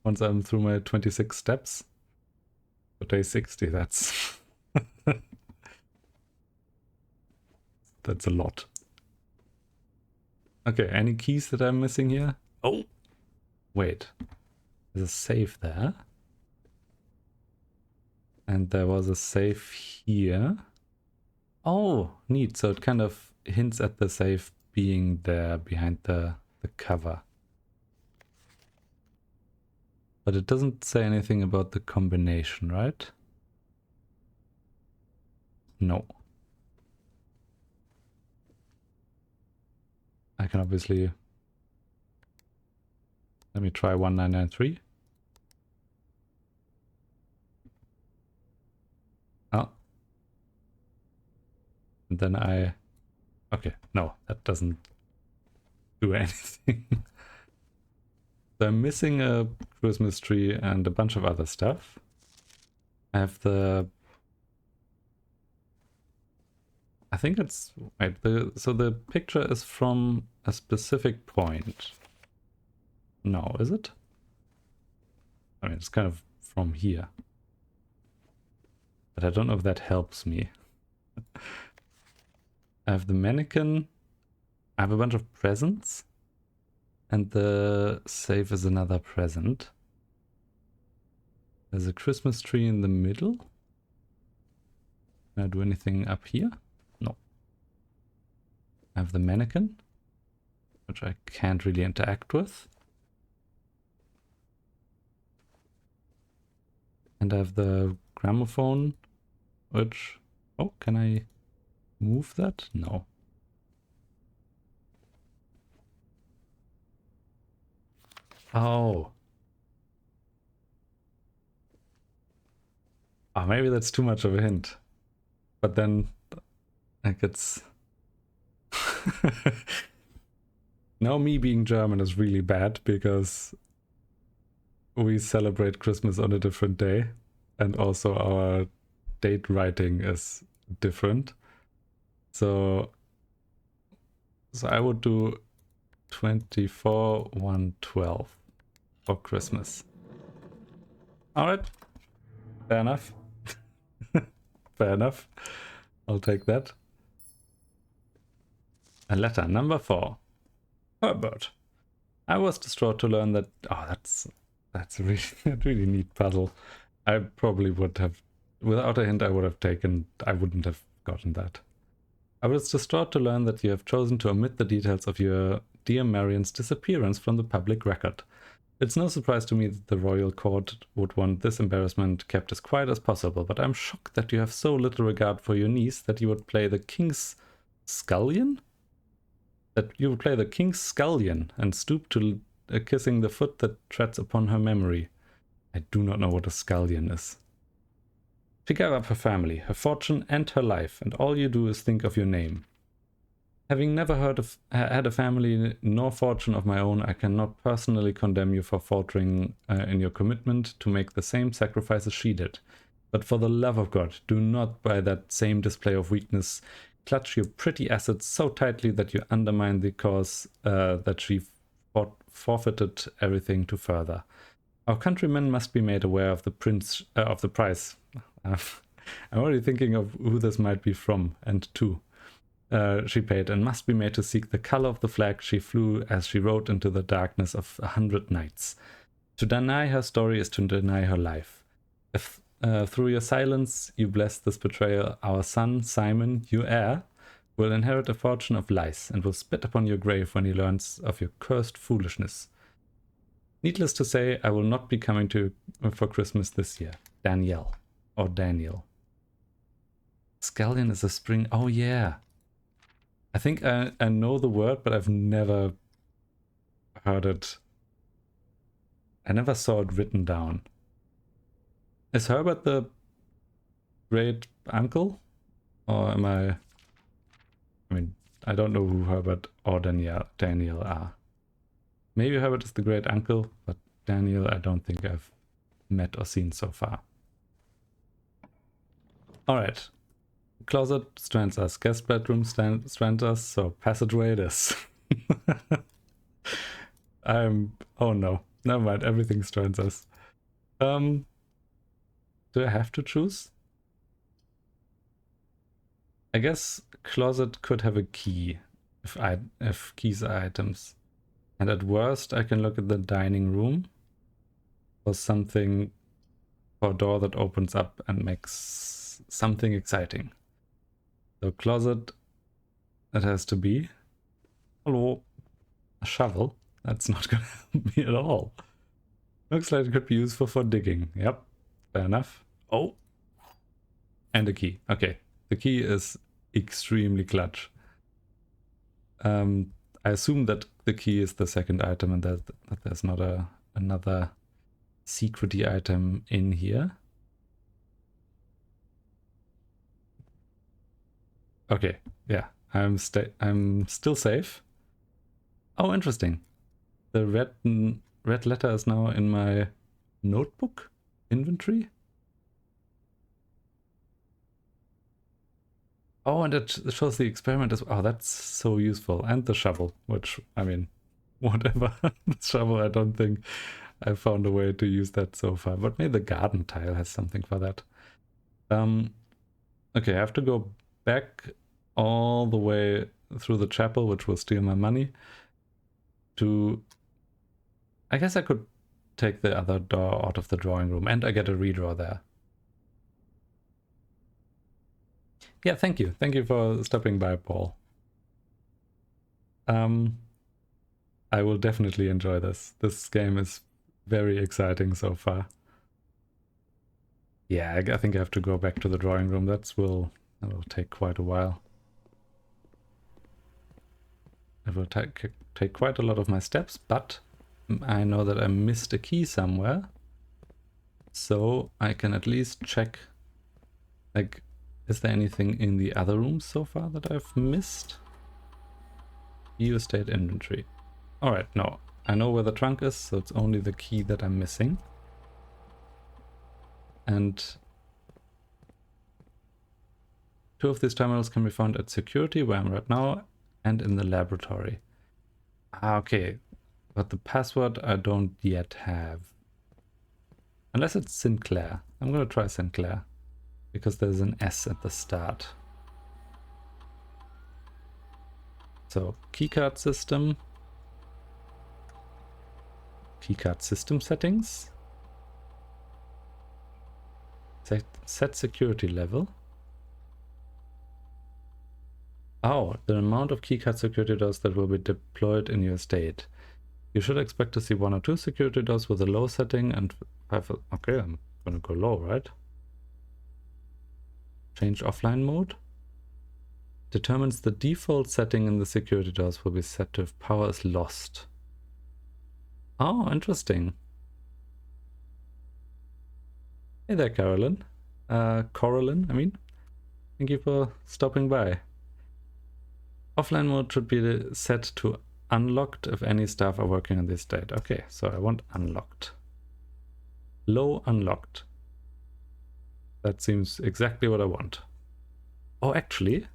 once I'm through my 26 steps. But day 60, that's... that's a lot. Okay, any keys that I'm missing here? Oh! Wait. There's a safe there. And there was a safe here. Oh, neat. So it kind of hints at the safe being there behind the cover. But it doesn't say anything about the combination, right? No. I can obviously... Let me try 1993. Oh. And then I... Okay, no, that doesn't do anything. So I'm missing a Christmas tree and a bunch of other stuff. I have the... I think it's... Wait, so the picture is from a specific point. No, is it? I mean, it's kind of from here. But I don't know if that helps me. I have the mannequin. I have a bunch of presents. And the safe is another present. There's a Christmas tree in the middle. Can I do anything up here? No. I have the mannequin, which I can't really interact with. And I have the gramophone, which... Oh, can I move that? No. Oh. Oh, maybe that's too much of a hint. But then, like, it's... Now me being German is really bad, because we celebrate Christmas on a different day, and also our date writing is different. So I would do 24, 112 for Christmas. Alright, fair enough. Fair enough. I'll take that. A letter number 4. Herbert. I was distraught to learn that... Oh, that's a really neat puzzle. I probably would have... Without a hint, I wouldn't have gotten that. I was distraught to learn that you have chosen to omit the details of your dear Marion's disappearance from the public record. It's no surprise to me that the royal court would want this embarrassment kept as quiet as possible, but I'm shocked that you have so little regard for your niece that you would play the king's scullion? That you would play the king's scullion and stoop to kissing the foot that treads upon her memory. I do not know what a scullion is. She gave up her family, her fortune, and her life, and all you do is think of your name. Having never had a family nor fortune of my own, I cannot personally condemn you for faltering in your commitment to make the same sacrifices she did. But for the love of God, do not, by that same display of weakness, clutch your pretty assets so tightly that you undermine the cause that she forfeited everything to further. Our countrymen must be made aware of the price. I'm already thinking of who this might be from and to. She paid, and must be made to seek the color of the flag she flew as she rode into the darkness of 100 nights. To deny her story is to deny her life. If through your silence you bless this betrayal, our son, Simon, your heir, will inherit a fortune of lies and will spit upon your grave when he learns of your cursed foolishness. Needless to say, I will not be coming to you for Christmas this year. Danielle. Or Daniel. Scullion is a spring... Oh yeah. I think I know the word, but I've never heard it. I never saw it written down. Is Herbert the great uncle? Or am I mean, I don't know who Herbert or Daniel are. Maybe Herbert is the great uncle, but Daniel I don't think I've met or seen so far. Alright. Closet strands us. Guest bedroom strands us, so passageway it is. Oh no. Never mind, everything strands us. Do I have to choose? I guess closet could have a key if keys are items. And at worst I can look at the dining room for something, for a door that opens up and makes something exciting. So closet, that has to be. Hello. A shovel? That's not gonna help me at all. Looks like it could be useful for digging. Yep, fair enough. Oh! And a key. Okay, the key is extremely clutch. I assume that the key is the second item and that there's not another secret-y item in here. Okay, yeah, I'm still safe. Oh, interesting. The red letter is now in my notebook inventory. Oh, and it shows the experiment as well. Oh, that's so useful. And the shovel, which, I mean, whatever. The shovel, I don't think I found a way to use that so far. But maybe the garden tile has something for that. Okay, I have to go back all the way through the chapel, which will steal my money, to... I guess I could take the other door out of the drawing room, and I get a redraw there. Yeah, thank you. Thank you for stopping by, Paul. I will definitely enjoy this. This game is very exciting so far. Yeah, I think I have to go back to the drawing room. That will take quite a while. It will take quite a lot of my steps, but I know that I missed a key somewhere. So I can at least check, like, is there anything in the other rooms so far that I've missed? View estate inventory. Alright, no. I know where the trunk is, so it's only the key that I'm missing. And 2 of these terminals can be found at security, where I'm right now, and in the laboratory. Ah, okay. But the password I don't yet have. Unless it's Sinclair. I'm gonna try Sinclair. Because there's an S at the start. So, keycard system. Keycard system settings. Set security level. Oh, the amount of keycard security doors that will be deployed in your state. You should expect to see 1 or 2 security doors with a low setting and 5. Okay, I'm gonna go low, right? Change offline mode. Determines the default setting in the security doors will be set to if power is lost. Oh, interesting. Hey there, Carolyn. Coraline, I mean. Thank you for stopping by. Offline mode should be set to unlocked if any staff are working in this state. Okay, so I want unlocked. Low unlocked. That seems exactly what I want. Oh, actually,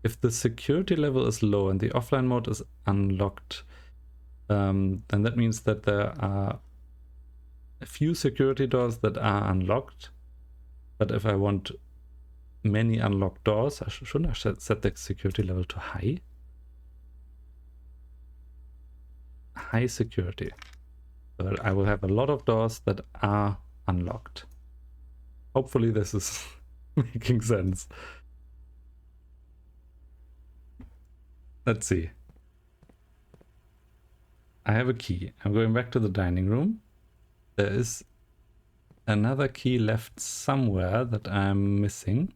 if the security level is low and the offline mode is unlocked, then that means that there are a few security doors that are unlocked. But if I want many unlocked doors, shouldn't I set the security level to high? High security. So I will have a lot of doors that are unlocked. Hopefully this is making sense. Let's see. I have a key. I'm going back to the dining room. There is another key left somewhere that I'm missing.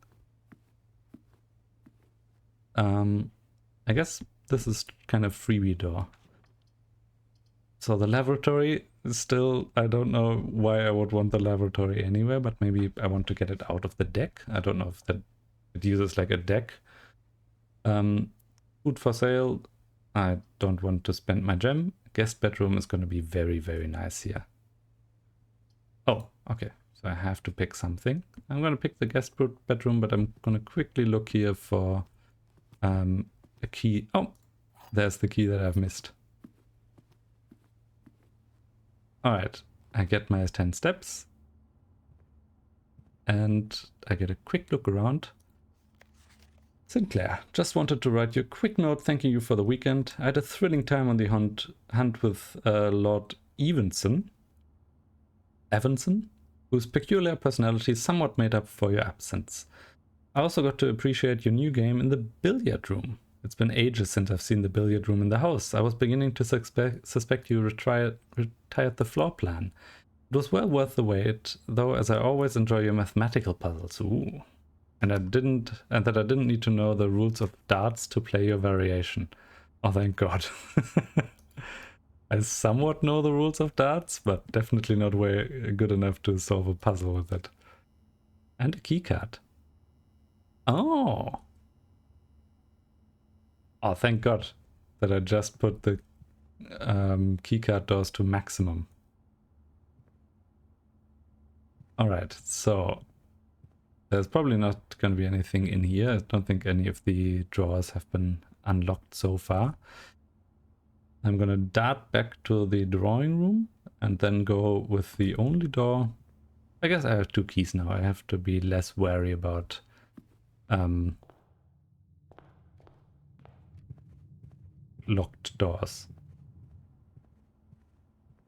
I guess this is kind of freebie door. So the laboratory is still, I don't know why I would want the laboratory anywhere, but maybe I want to get it out of the deck. I don't know if that it uses like a deck. Food for sale. I don't want to spend my gem. Guest bedroom is going to be very, very nice here. Oh, okay. So I have to pick something. I'm going to pick the guest bedroom, but I'm going to quickly look here for a key. Oh, there's the key that I've missed. Alright, I get my 10 steps. And I get a quick look around. Sinclair, just wanted to write you a quick note thanking you for the weekend. I had a thrilling time on the hunt with Lord Evanson, whose peculiar personality somewhat made up for your absence. I also got to appreciate your new game in the billiard room. It's been ages since I've seen the billiard room in the house. I was beginning to suspect you retired the floor plan. It was well worth the wait, though, as I always enjoy your mathematical puzzles. Ooh. And that I didn't need to know the rules of darts to play your variation. Oh, thank God. I somewhat know the rules of darts, but definitely not way good enough to solve a puzzle with it. And a keycard. Oh. Oh, thank God that I just put the keycard doors to maximum. Alright, so there's probably not going to be anything in here. I don't think any of the drawers have been unlocked so far. I'm going to dart back to the drawing room and then go with the only door. I guess I have 2 keys now. I have to be less wary about locked doors.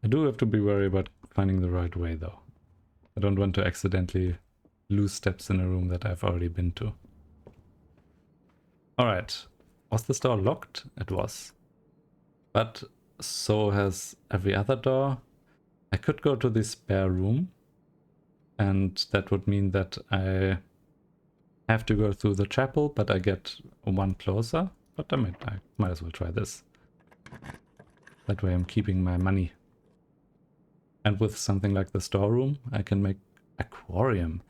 I do have to be wary about finding the right way though. I don't want to accidentally lose steps in a room that I've already been to. Alright, was this door locked? It was. But so has every other door. I could go to the spare room, and that would mean that I have to go through the chapel, but I get 1 closer. But I might as well try this. That way I'm keeping my money. And with something like the storeroom, I can make aquarium.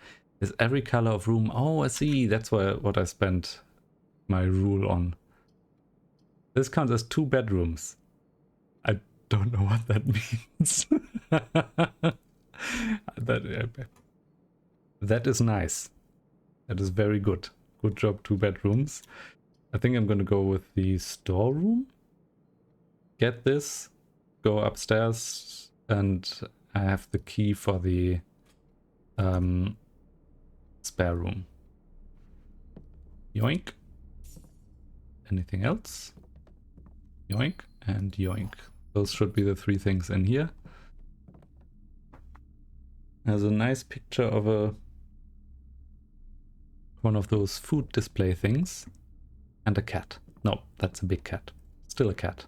Is every color of room. Oh, I see. That's what I spent my rule on. This counts as 2 bedrooms. I don't know what that means. That is nice. That is very good. Good job, 2 bedrooms. I think I'm gonna go with the storeroom. Get this, go upstairs, and I have the key for the spare room. Yoink. Anything else? Yoink and yoink. Those should be the 3 things in here. There's a nice picture of one of those food display things. And a cat. No, that's a big cat. Still a cat.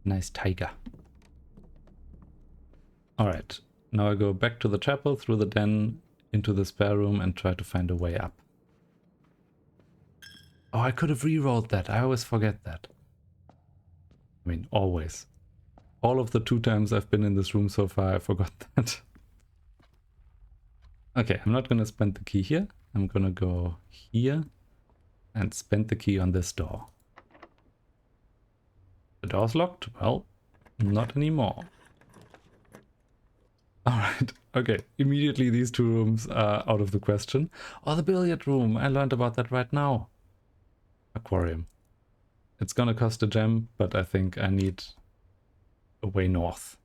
Nice tiger. Alright, now I go back to the chapel, through the den, into the spare room and try to find a way up. Oh, I could have re-rolled that. I always forget that. I mean, always. All of the 2 times I've been in this room so far, I forgot that. Okay, I'm not gonna spend the key here. I'm gonna go here and spend the key on this door. The door's locked? Well, not anymore. Alright, okay. Immediately these 2 rooms are out of the question. Oh, the billiard room. I learned about that right now. Aquarium. It's gonna cost a gem, but I think I need a way north.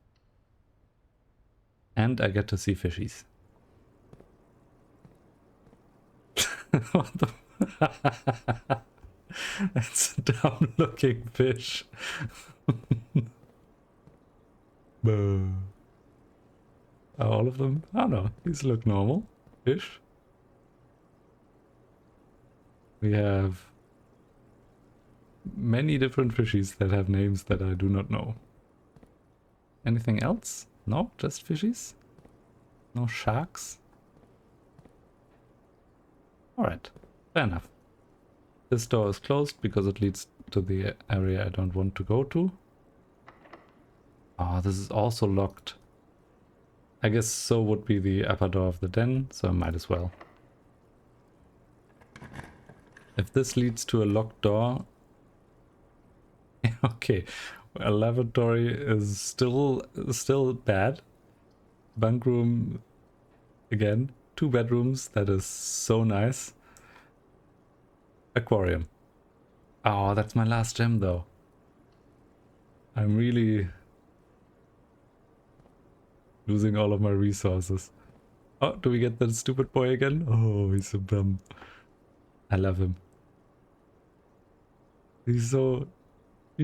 And I get to see fishies. What the... That's a dumb looking fish. Are all of them? Oh no, these look normal. Fish. We have many different fishies that have names that I do not know. Anything else? No, just fishies? No sharks? Alright, fair enough. This door is closed because it leads to the area I don't want to go to. Oh, this is also locked. I guess so would be the upper door of the den, so I might as well. If this leads to a locked door... Okay, a lavatory is still bad. Bunk room, again, 2 bedrooms, that is so nice. Aquarium. Oh, that's my last gem though. I'm really losing all of my resources. Oh, do we get that stupid boy again? Oh, he's so dumb. I love him. He's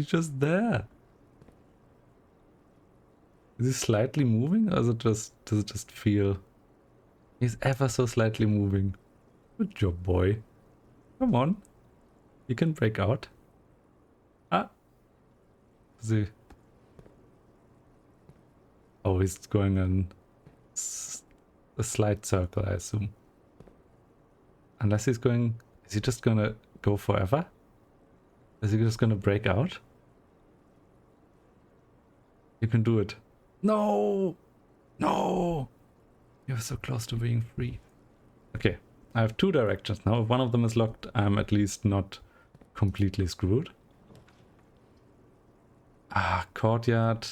just there. Is he slightly moving, or does it just feel? He's ever so slightly moving. Good job, boy. Come on. You can break out. Ah. Is he? Oh, he's going on a slight circle, I assume. Unless he's going... Is he just gonna go forever? Is he just gonna break out? You can do it. No! No! You're so close to being free. Okay, I have 2 directions now. If one of them is locked, I'm at least not completely screwed. Ah, courtyard.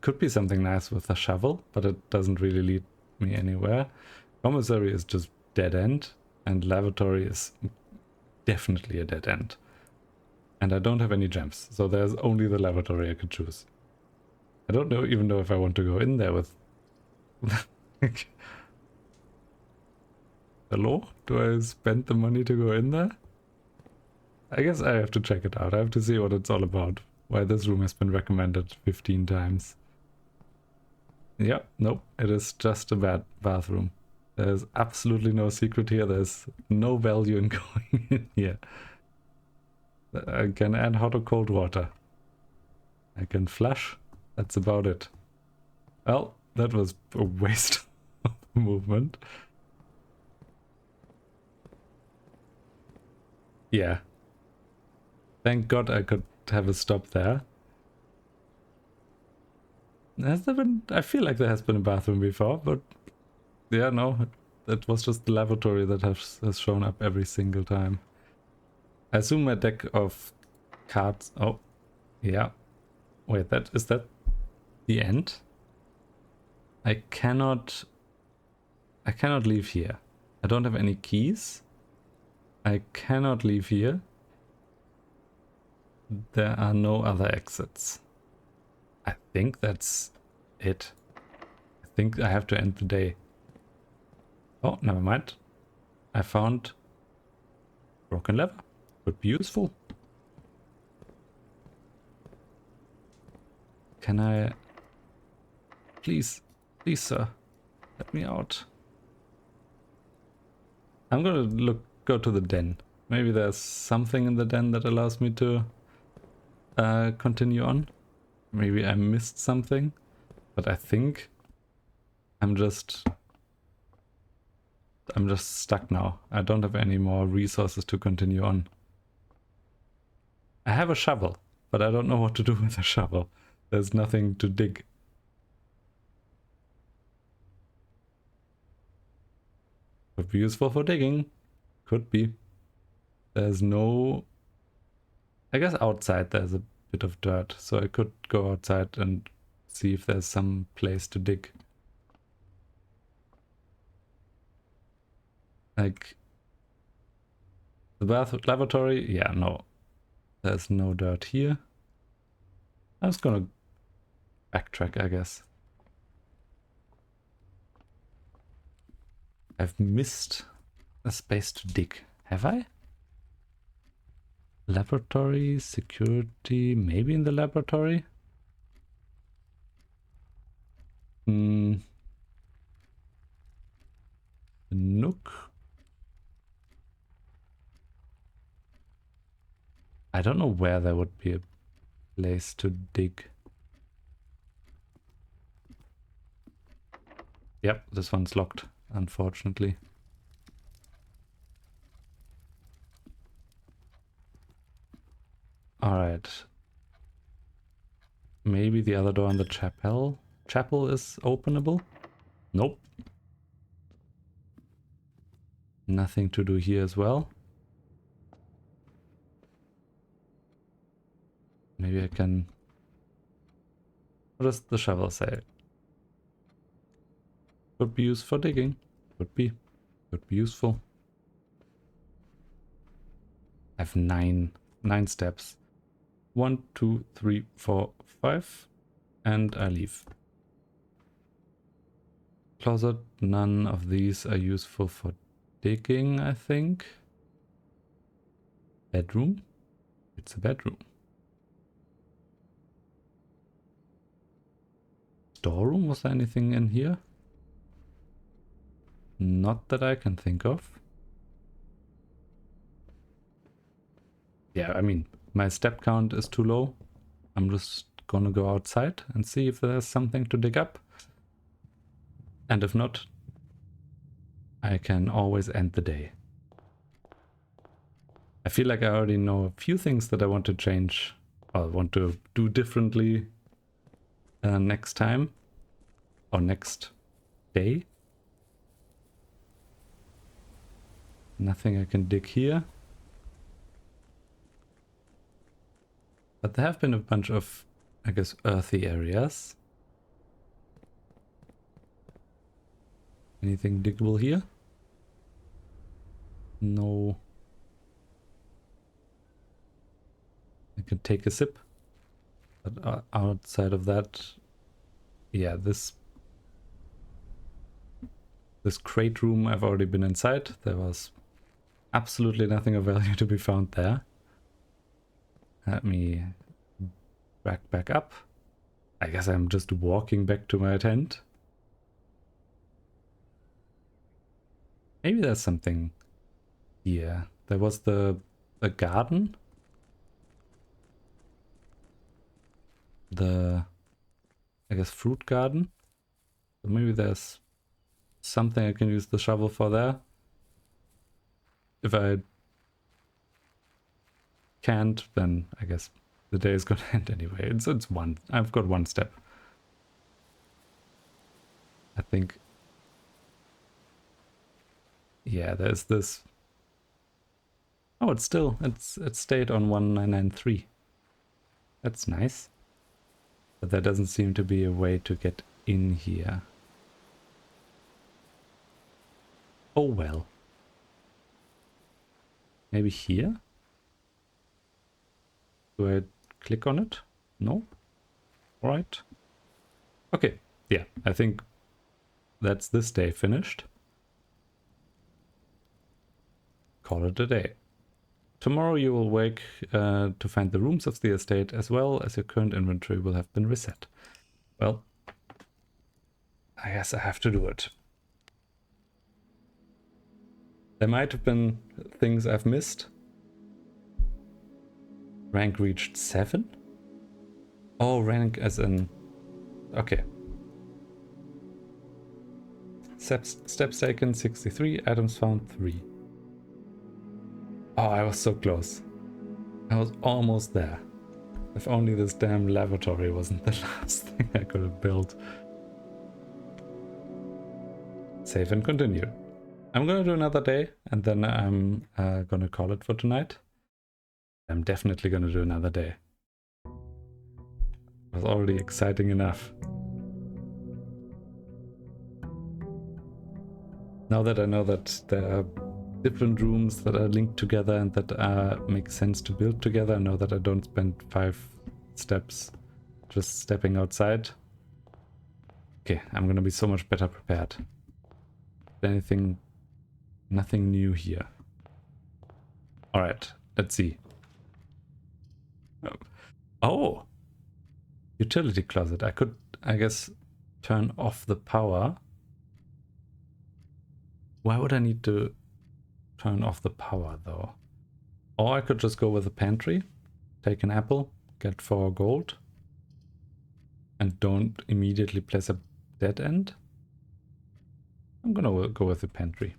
Could be something nice with a shovel, but it doesn't really lead me anywhere. Commissary is just dead end, and lavatory is definitely a dead end. And I don't have any gems, so there's only the lavatory I could choose. I don't know even know if I want to go in there with... Hello? Do I spend the money to go in there? I guess I have to check it out. I have to see what it's all about. Why this room has been recommended 15 times. Yeah, nope. It is just a bad bathroom. There's absolutely no secret here. There's no value in going in here. I can add hot or cold water. I can flush. That's about it. Well, that was a waste of movement. Yeah. Thank God I could have a stop there. Has there been... I feel like there has been a bathroom before, but... Yeah, no. That was just the lavatory that has shown up every single time. I assume my deck of cards... Oh. Yeah. Wait, is that the end? I cannot leave here. I don't have any keys. I cannot leave here. There are no other exits. I think that's it. I think I have to end the day. Oh, never mind. I found broken lever. Could be useful. Can I... Please, please, sir, let me out. I'm gonna go to the den. Maybe there's something in the den that allows me to continue on. Maybe I missed something, but I think I'm just stuck now. I don't have any more resources to continue on. I have a shovel, but I don't know what to do with a shovel. There's nothing to dig. Could be useful for digging. Could be. There's no... I guess outside there's a bit of dirt, so I could go outside and see if there's some place to dig. Like... the lavatory? Yeah, no. There's no dirt here. I was gonna backtrack, I guess. I've missed a space to dig. Have I? Laboratory, security, maybe in the laboratory? The nook? I don't know where there would be a place to dig. Yep, this one's locked, unfortunately. Alright. Maybe the other door in the chapel is openable? Nope. Nothing to do here as well. Maybe I can... What does the shovel say? Could be used for digging. Could be useful. I have nine steps. 1, 2, 3, 4, 5. And I leave. Closet. None of these are useful for digging, I think. Bedroom. It's a bedroom. Storeroom? Was there anything in here? Not that I can think of. Yeah, I mean, my step count is too low. I'm just gonna go outside and see if there's something to dig up. And if not, I can always end the day. I feel like I already know a few things that I want to change or want to do differently next time or next day. Nothing I can dig here. But there have been a bunch of, I guess, earthy areas. Anything diggable here? No. I can take a sip. But outside of that, yeah, this crate room, I've already been inside. There was absolutely nothing of value to be found there. Let me back up. I guess I'm just walking back to my tent. Maybe there's something here. There was the garden. I guess, fruit garden. So maybe there's something I can use the shovel for there. If I can't, then I guess the day is gonna end anyway. It's one. I've got one step. I think. Yeah, there's this. Oh, it stayed on 1993. That's nice. But there doesn't seem to be a way to get in here. Oh well. Maybe here? Do I click on it? No? Right. Okay. Yeah, I think that's this day finished. Call it a day. Tomorrow you will wake to find the rooms of the estate as well as your current inventory will have been reset. Well, I guess I have to do it. There might have been things I've missed. Rank reached 7? Oh, rank as in... Okay. Steps taken 63, items found 3. Oh, I was so close. I was almost there. If only this damn lavatory wasn't the last thing I could have built. Save and continue. I'm gonna do another day and then I'm gonna call it for tonight. I'm definitely gonna do another day. It was already exciting enough. Now that I know that there are different rooms that are linked together and that make sense to build together, I know that I don't spend 5 steps just stepping outside. Okay, I'm gonna be so much better prepared. If anything, nothing new here. Alright, let's see. Oh! Utility closet. I could, I guess, turn off the power. Why would I need to turn off the power though? Or I could just go with a pantry, take an apple, get 4 gold, and don't immediately place a dead end. I'm gonna go with the pantry.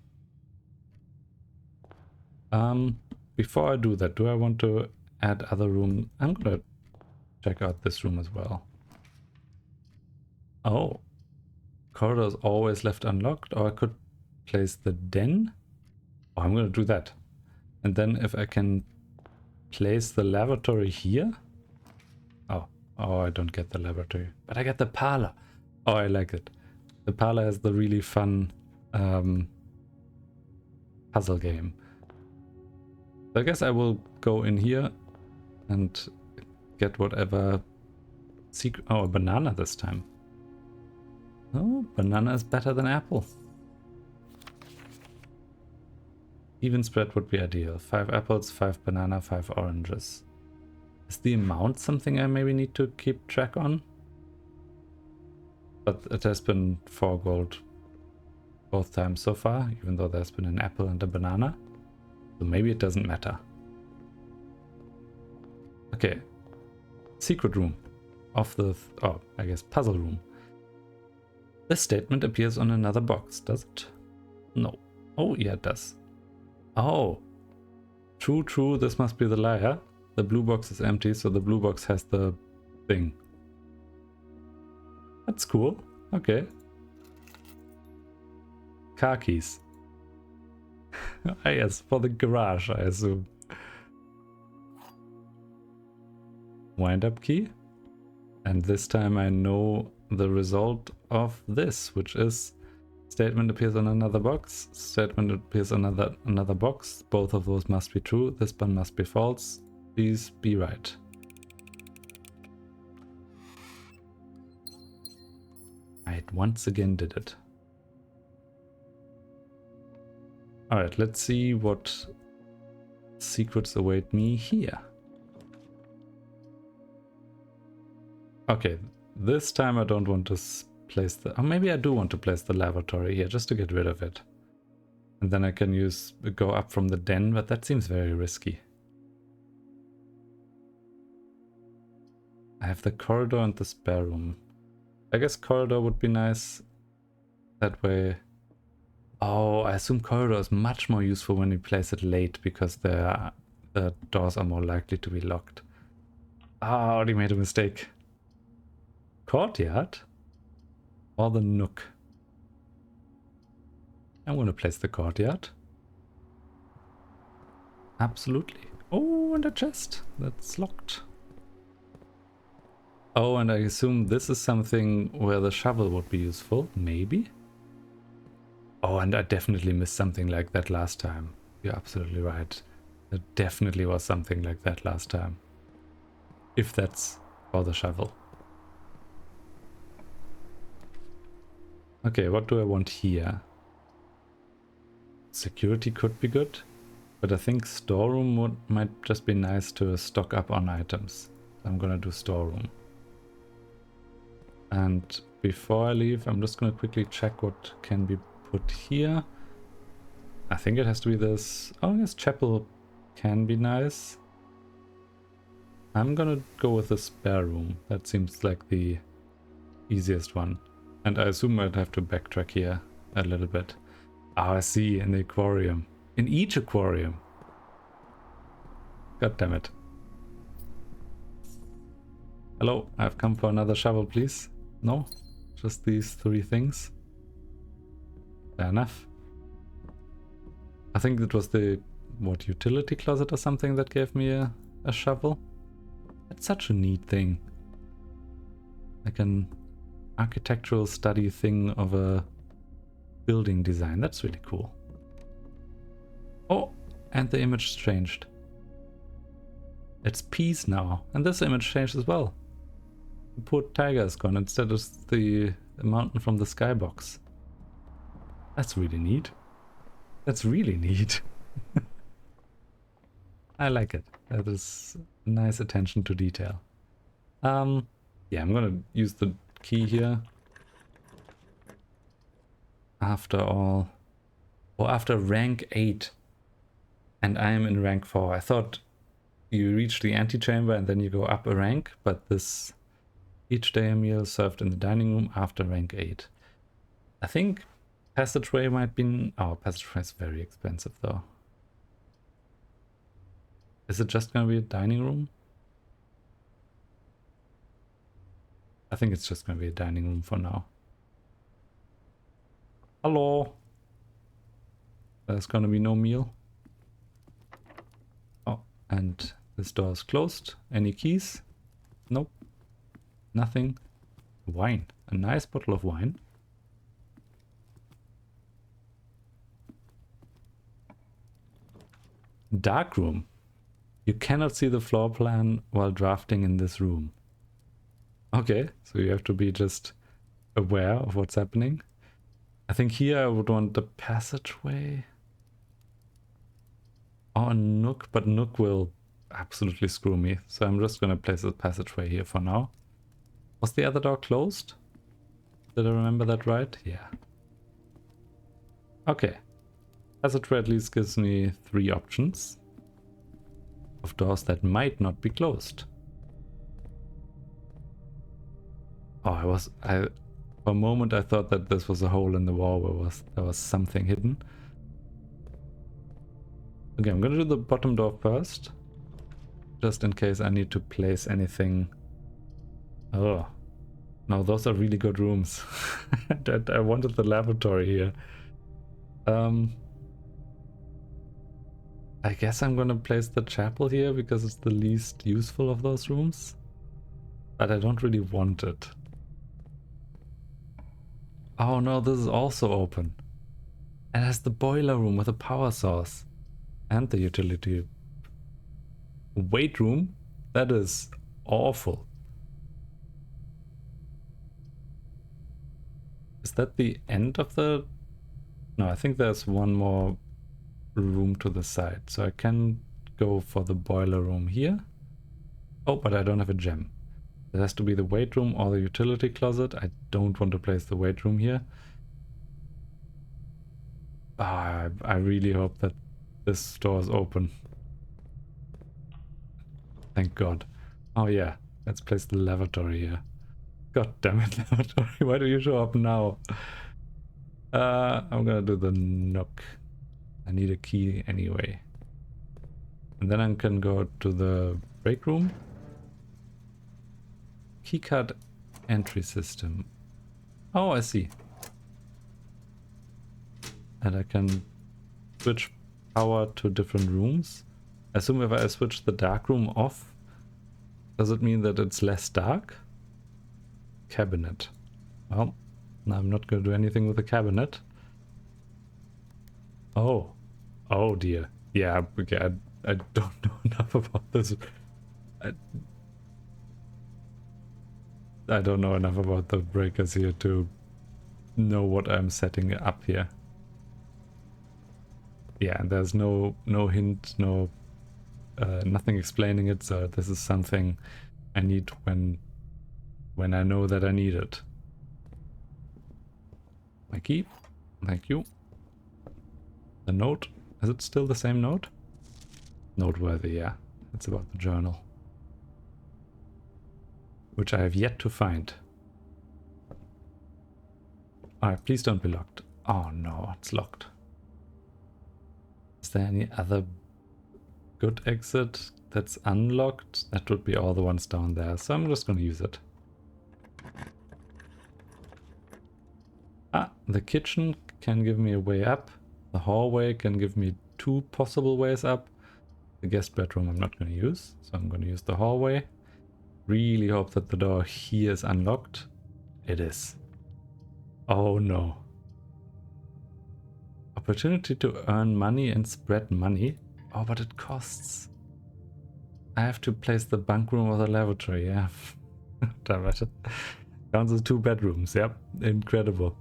Before I do that, do I want to add other room? I'm gonna check out this room as well. Oh, corridor is always left unlocked, or I could place the den. Oh, I'm gonna do that. And then if I can place the lavatory here. Oh, I don't get the lavatory, but I get the parlor. Oh, I like it. The parlor has the really fun puzzle game. So I guess I will go in here and get whatever secret. Oh, a banana this time. Oh, banana is better than apple. Even spread would be ideal. 5 apples, 5 banana, 5 oranges. Is the amount something I maybe need to keep track on? But it has been 4 gold both times so far, even though there's been an apple and a banana. So maybe it doesn't matter. Okay. Secret room. Of the... oh, I guess puzzle room. This statement appears on another box, does it? No. Oh, yeah, it does. Oh. True, this must be the liar. The blue box is empty, so the blue box has the thing. That's cool. Okay. Car keys. Yes, for the garage, I assume. Wind-up key. And this time I know the result of this, which is statement appears on another box, statement appears on another box. Both of those must be true. This one must be false. Please be right. I once again did it. Alright, let's see what secrets await me here. Okay, this time I don't want to place the... oh, maybe I do want to place the lavatory here just to get rid of it. And then I can go up from the den, but that seems very risky. I have the corridor and the spare room. I guess corridor would be nice. That way... oh, I assume corridor is much more useful when you place it late because the doors are more likely to be locked. Ah, I already made a mistake. Courtyard? Or the nook? I'm gonna place the courtyard. Absolutely. Oh, and a chest. That's locked. Oh, and I assume this is something where the shovel would be useful. Maybe? Oh, and I definitely missed something like that last time. You're absolutely right. There definitely was something like that last time. If that's for the shovel. Okay, what do I want here? Security could be good, but I think storeroom might just be nice to stock up on items. I'm gonna do storeroom. And before I leave, I'm just gonna quickly check what can be put here. I think it has to be this. Oh, yes, chapel can be nice. I'm gonna go with the spare room. That seems like the easiest one. And I assume I'd have to backtrack here a little bit. Oh, I see, in the aquarium. In each aquarium. God damn it. Hello, I've come for another shovel, please. No? Just these 3 things? Fair enough. I think it was the, what, utility closet or something that gave me a shovel? That's such a neat thing. Like an architectural study thing of a building design. That's really cool. Oh, and the image changed. It's peace now. And this image changed as well. The poor tiger is gone. Instead it's the mountain from the skybox. That's really neat. That's really neat. I like it. That is nice attention to detail. Yeah, I'm gonna use the key here. After all, or after rank 8, and I am in rank 4. I thought you reach the antechamber and then you go up a rank, but this each day a meal served in the dining room after rank 8. I think passageway might be... Oh, passageway is very expensive though. Is it just gonna be a dining room? I think it's just gonna be a dining room for now. Hello. There's gonna be no meal. Oh, and this door is closed. Any keys? Nope. Nothing. Wine. A nice bottle of wine. Dark room. You cannot see the floor plan while drafting in this room. Okay, so you have to be just aware of what's happening. I think here I would want the passageway. Or a nook, but nook will absolutely screw me. So I'm just gonna place a passageway here for now. Was the other door closed? Did I remember that right? Yeah. Okay. Passageway at least gives me 3 options of doors that might not be closed. Oh, for a moment I thought that this was a hole in the wall where there was something hidden. Okay, I'm gonna do the bottom door first, just in case I need to place anything. Oh, no, those are really good rooms. I wanted the lavatory here. I guess I'm gonna place the chapel here because it's the least useful of those rooms. But I don't really want it. Oh no, this is also open. It has the boiler room with a power source. And the utility. Weight room? That is awful. Is that the end of the... No, I think there's one more room to the side. So I can go for the boiler room here. Oh, but I don't have a gem. It has to be the weight room or the utility closet. I don't want to place the weight room here. I really hope that this door is open. Thank God. Oh yeah, let's place the lavatory here. God damn it, lavatory, why do you show up now? I'm gonna do the nook. I need a key anyway. And then I can go to the break room. Keycard entry system. Oh, I see. And I can switch power to different rooms. I assume if I switch the dark room off, does it mean that it's less dark? Cabinet. Well, I'm not going to do anything with the cabinet. Oh. Oh dear. Yeah, okay, I don't know enough about this. I, I don't know enough about the breakers here to know what I'm setting up here. Yeah, and there's no hint, nothing explaining it, so this is something I need when I know that I need it. My key. Thank you. The note. Is it still the same note? Noteworthy, yeah. It's about the journal. Which I have yet to find. Alright, please don't be locked. Oh no, it's locked. Is there any other good exit that's unlocked? That would be all the ones down there, so I'm just gonna use it. Ah, the kitchen can give me a way up. The hallway can give me 2 possible ways up. The guest bedroom I'm not gonna use, so I'm gonna use the hallway. Really hope that the door here is unlocked. It is. Oh no. Opportunity to earn money and spread money. Oh, but it costs. I have to place the bunk room or the lavatory, yeah. Damn it. Counts as 2 bedrooms, yep. Incredible.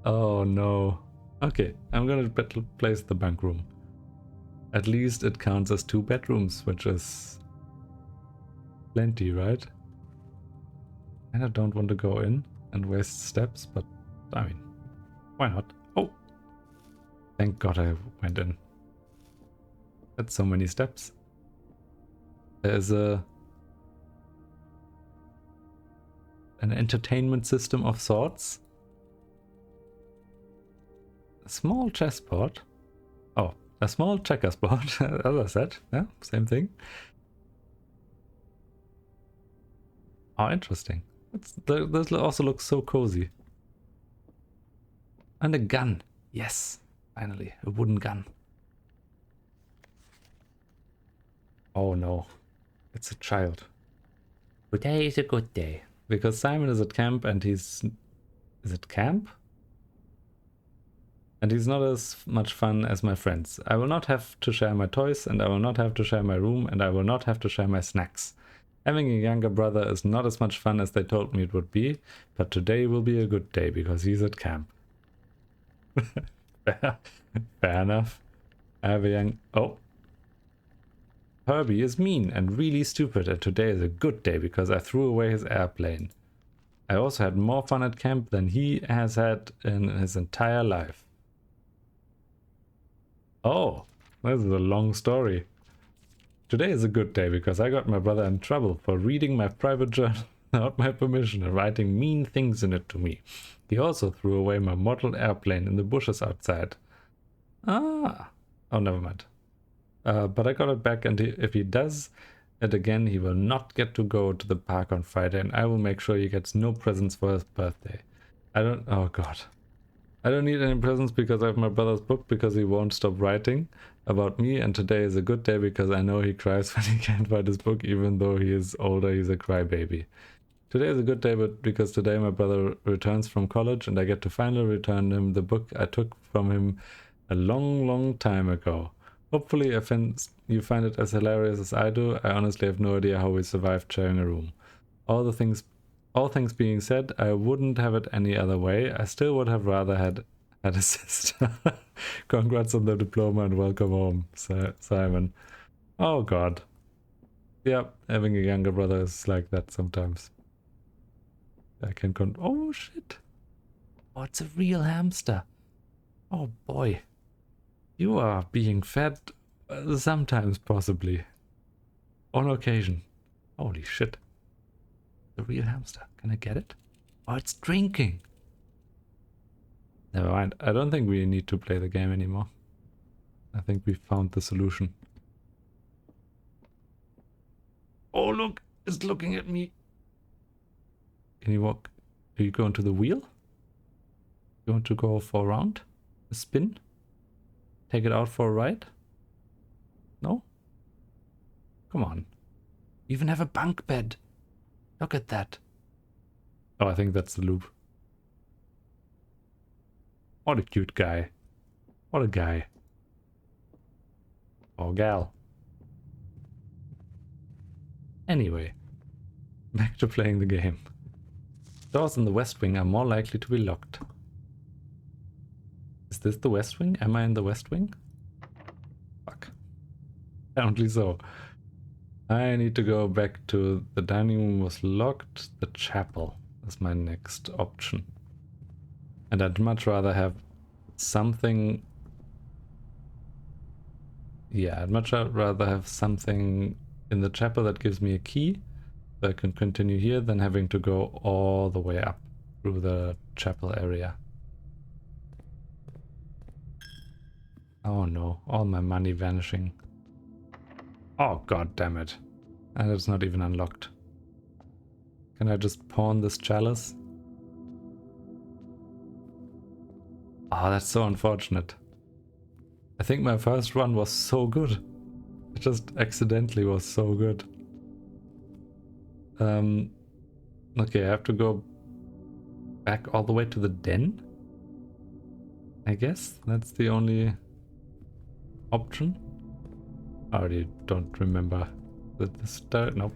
Oh no. Okay, I'm gonna place the bunk room. At least it counts as 2 bedrooms, which is plenty, right? And I don't want to go in and waste steps, but I mean, why not? Oh! Thank God I went in. That's so many steps. There's an entertainment system of sorts. A small chessboard. Oh, a small checkers board, as I said. Yeah, same thing. Oh, interesting. This also looks so cozy. And a gun. Yes, finally, a wooden gun. Oh no, it's a child. Today is a good day. Because Simon is at camp and he's... Is it camp? And he's not as much fun as my friends. I will not have to share my toys, and I will not have to share my room, and I will not have to share my snacks. Having a younger brother is not as much fun as they told me it would be, but today will be a good day because he's at camp. Fair enough. I have a young... Oh. Herbie is mean and really stupid, and today is a good day because I threw away his airplane. I also had more fun at camp than he has had in his entire life. Oh, this is a long story. Today is a good day because I got my brother in trouble for reading my private journal without my permission and writing mean things in it to me. He also threw away my model airplane in the bushes outside. Ah. Oh, never mind. But I got it back, and if he does it again, he will not get to go to the park on Friday, and I will make sure he gets no presents for his birthday. Oh god. I don't need any presents because I have my brother's book because he won't stop writing about me, and today is a good day because I know he cries when he can't find his book, even though he is older, he's a crybaby. Today is a good day because today my brother returns from college and I get to finally return him the book I took from him a long time ago. Hopefully you find it as hilarious as I do. I honestly have no idea how we survived sharing a room. All things being said, I wouldn't have it any other way. I still would have rather had a sister. Congrats on the diploma and welcome home, Simon. Oh god. Yep, having a younger brother is like that sometimes. I can oh shit. Oh, it's a real hamster. Oh boy. You are being fed sometimes, possibly. On occasion. Holy shit. The real hamster. Can I get it? Oh, it's drinking. Never mind. I don't think we need to play the game anymore. I think we found the solution. Oh, look. It's looking at me. Can you walk? Are you going to the wheel? You want to go for a round? A spin? Take it out for a ride? No? Come on. You even have a bunk bed. Look at that. Oh, I think that's the loop. What a cute guy. What a guy. Or gal. Anyway, back to playing the game. Doors in the West Wing are more likely to be locked. Is this the West Wing? Am I in the West Wing? Fuck. Apparently so. I need to go back to the dining room was locked. The chapel is my next option. And I'd much rather have something... Yeah, I'd much rather have something in the chapel that gives me a key so I can continue here than having to go all the way up through the chapel area. Oh no, all my money vanishing. Oh god damn it. And it's not even unlocked. Can I just pawn this chalice? Oh, that's so unfortunate. I think my first run was so good. It just accidentally was so good. Okay, I have to go back all the way to the den? I guess that's the only option. I already don't remember the start. Nope.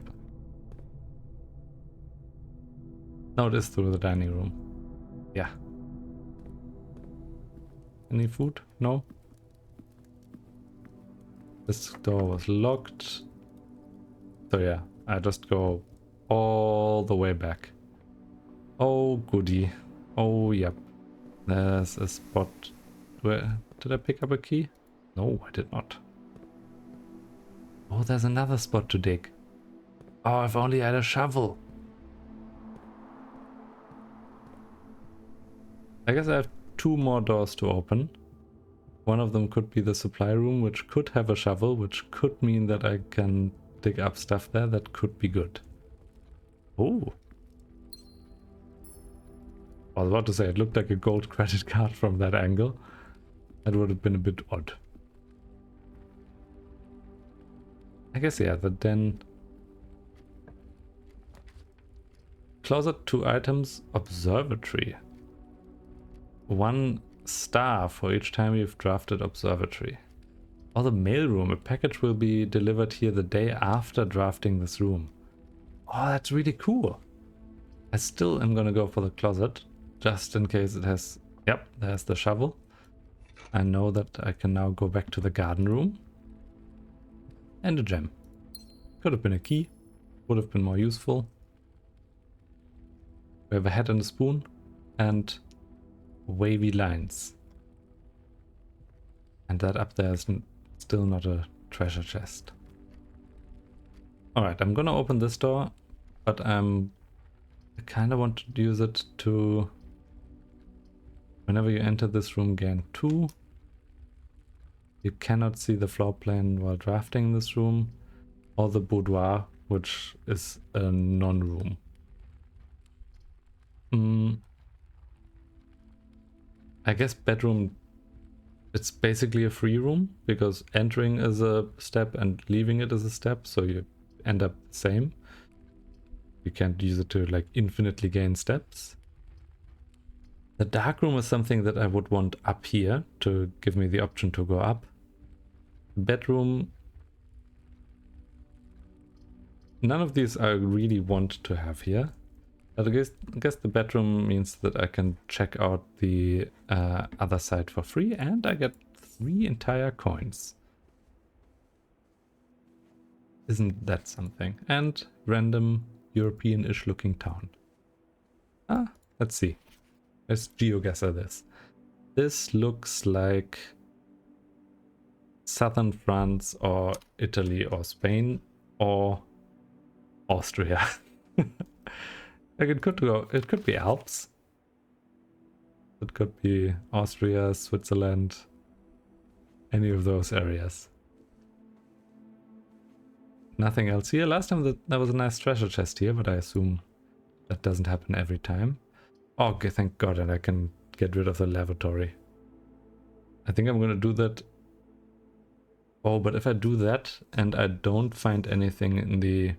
No, it is through the dining room. Yeah. Any food? No. This door was locked. So yeah, I just go all the way back. Oh goody. Oh yep. There's a spot. Where did I pick up a key? No, I did not. Oh, there's another spot to dig. Oh, if only I had a shovel. I guess I have 2 more doors to open. One of them could be the supply room, which could have a shovel, which could mean that I can dig up stuff there. That could be good. Oh. I was about to say, it looked like a gold credit card from that angle. That would have been a bit odd. I guess, yeah, the den. Closet, 2 items, observatory. 1 star for each time you've drafted observatory. Or the mailroom. A package will be delivered here the day after drafting this room. Oh, that's really cool. I still am gonna go for the closet, just in case it has... Yep, there's the shovel. I know that I can now go back to the garden room. And a gem. Could have been a key. Would have been more useful. We have a hat and a spoon. And wavy lines. And that up there is still not a treasure chest. Alright, I'm gonna open this door, but I kind of want to use it to... Whenever you enter this room, gain 2. You cannot see the floor plan while drafting this room, or the boudoir, which is a non-room. I guess bedroom, it's basically a free room, because entering is a step and leaving it is a step, so you end up the same. You can't use it to like infinitely gain steps. The dark room is something that I would want up here to give me the option to go up. Bedroom, none of these I really want to have here. But I guess the bedroom means that I can check out the other side for free, and I get 3 entire coins. Isn't that something? And random European-ish looking town. Let's see. Let's geoguesser this. This looks like southern France or Italy or Spain or Austria. Like it could be Alps. It could be Austria, Switzerland, any of those areas. Nothing else here. Last time there was a nice treasure chest here, but I assume that doesn't happen every time. Oh, okay, thank God, and I can get rid of the lavatory. I think I'm gonna do that. Oh, but if I do that and I don't find anything in the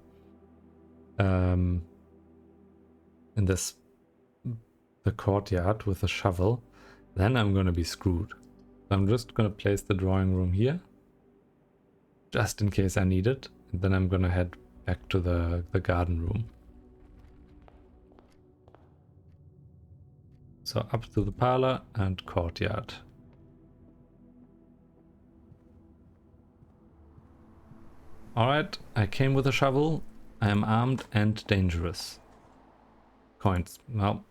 the courtyard with a shovel, then I'm gonna be screwed. So I'm just gonna place the drawing room here, just in case I need it. And then I'm gonna head back to the garden room. So up to the parlor and courtyard. Alright, I came with a shovel. I am armed and dangerous. Coins. Well,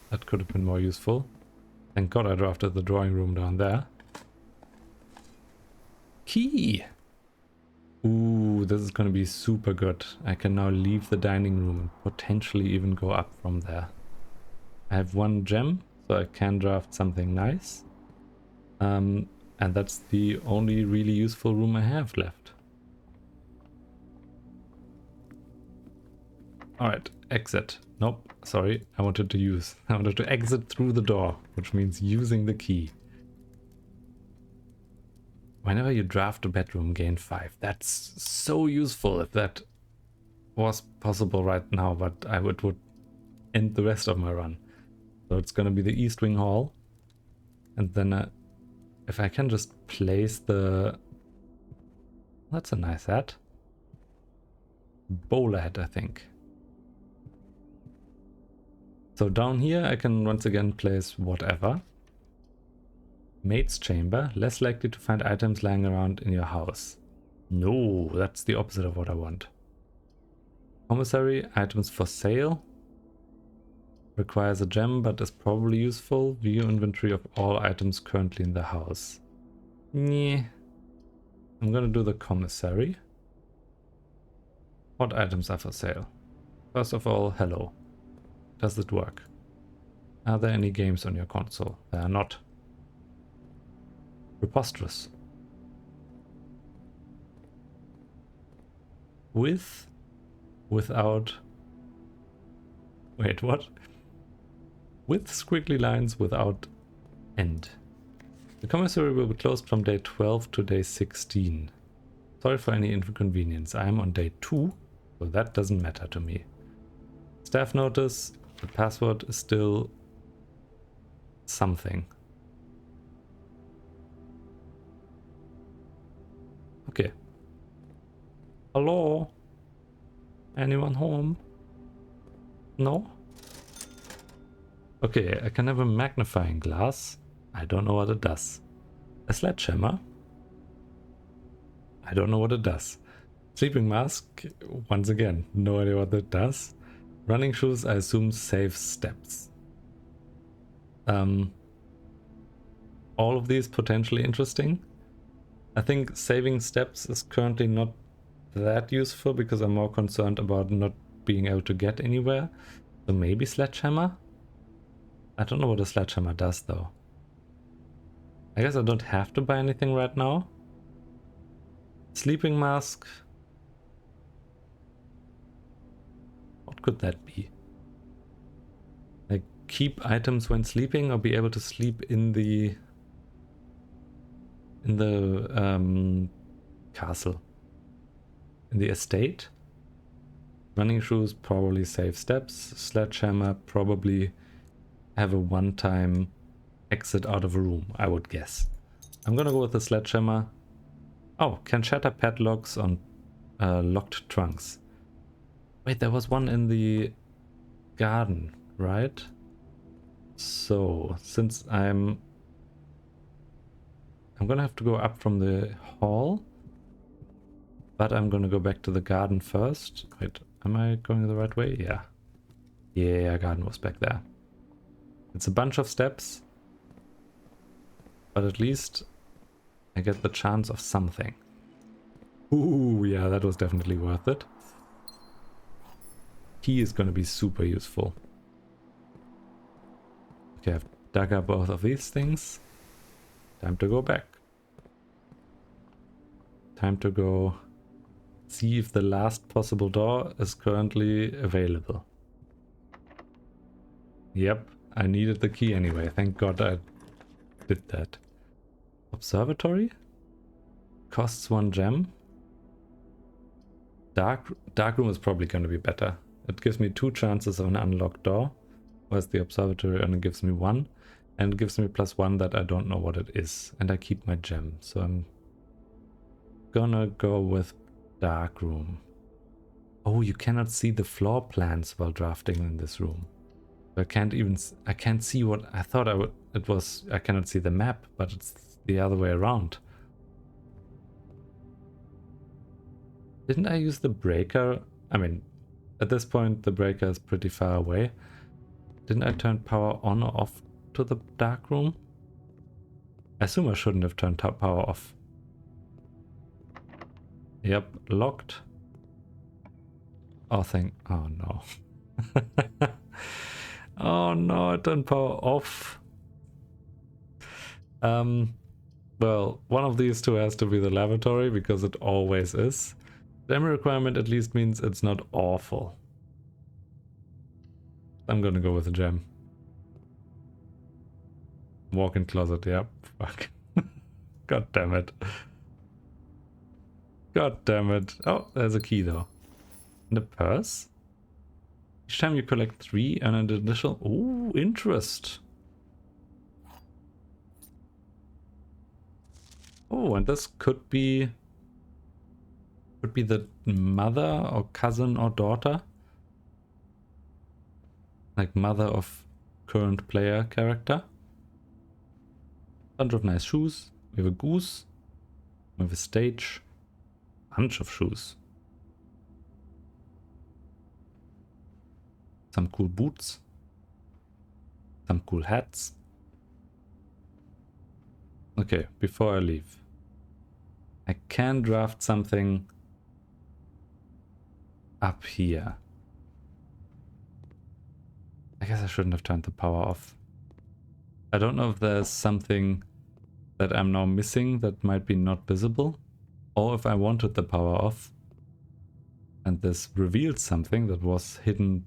that could have been more useful. Thank God I drafted the drawing room down there. Key! Ooh, this is gonna be super good. I can now leave the dining room and potentially even go up from there. I have 1 gem, so I can draft something nice. And that's the only really useful room I have left. Alright, exit. Nope, sorry, I wanted to exit through the door, which means using the key. Whenever you draft a bedroom, gain 5. That's so useful. If that was possible right now, but I would end the rest of my run. So it's gonna be the East Wing Hall. And then if I can just place the... That's a nice hat. Bowler hat, I think. So down here I can once again place whatever. Maid's chamber, less likely to find items lying around in your house. No, that's the opposite of what I want. Commissary, items for sale. Requires a gem but is probably useful. View inventory of all items currently in the house. Nah. I'm gonna do the commissary. What items are for sale? First of all, hello. Does it work? Are there any games on your console? There are not. Preposterous. With? Without? Wait, what? With squiggly lines without end. The commissary will be closed from day 12 to day 16. Sorry for any inconvenience. I am on day 2, so that doesn't matter to me. Staff notice, the password is still something. Okay. Hello? Anyone home? No? Okay, I can have a magnifying glass. I don't know what it does. A sledgehammer? I don't know what it does. Sleeping mask? Once again, no idea what that does. Running shoes, I assume save steps. All of these potentially interesting. I think saving steps is currently not that useful because I'm more concerned about not being able to get anywhere. So maybe sledgehammer? I don't know what a sledgehammer does though. I guess I don't have to buy anything right now. Sleeping mask. What could that be? Like keep items when sleeping or be able to sleep in the castle. In the estate. Running shoes probably save steps. Sledgehammer probably have a one-time exit out of a room, I would guess. I'm gonna go with the sledgehammer. Oh, can shatter padlocks on locked trunks. Wait, there was one in the garden, right? So, since I'm gonna have to go up from the hall, but I'm gonna go back to the garden first. Wait, am I going the right way? Yeah. Yeah, garden was back there. It's a bunch of steps, but at least I get the chance of something. Ooh, yeah, that was definitely worth it. Key is gonna be super useful. Okay, I've dug up both of these things. Time to go back. Time to go see if the last possible door is currently available. Yep, I needed the key anyway. Thank God I did that. Observatory? Costs 1 gem. Dark room is probably going to be better. It gives me 2 chances of an unlocked door, whereas the observatory only gives me 1. And it gives me +1 that I don't know what it is. And I keep my gem. So I'm gonna go with dark room. Oh, you cannot see the floor plans while drafting in this room. So I can't see what I thought it was. I cannot see the map, but it's the other way around. Didn't I use the breaker? I mean, at this point the breaker is pretty far away. Didn't I turn power on or off to the dark room? I assume I shouldn't have turned power off. Yep, locked. Oh, oh no. Oh no, I turned power off. Well, one of these two has to be the lavatory because it always is. Gem requirement at least means it's not awful. I'm gonna go with a gem. Walk-in closet, yep. Fuck. God damn it. God damn it. Oh, there's a key though. And a purse? Each time you collect 3 and an additional... Ooh, interest. Oh, and this could be the mother or cousin or daughter. Like mother of current player character. Bunch of nice shoes. We have a goose. We have a stage. Bunch of shoes. Some cool boots. Some cool hats. Okay, before I leave. I can draft something up here. I guess I shouldn't have turned the power off. I don't know if there's something that I'm now missing that might be not visible. Or if I wanted the power off and this revealed something that was hidden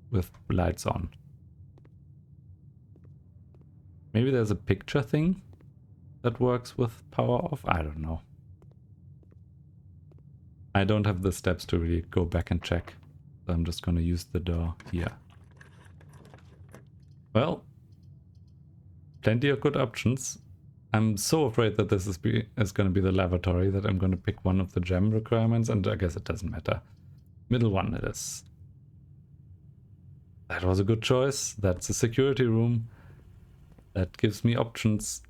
with lights on. Maybe there's a picture thing that works with power off. I don't know. I don't have the steps to really go back and check. So I'm just going to use the door here. Well, plenty of good options. I'm so afraid that this is going to be the lavatory that I'm going to pick one of the gem requirements, and I guess it doesn't matter. Middle one it is. That was a good choice. That's a security room. That gives me options,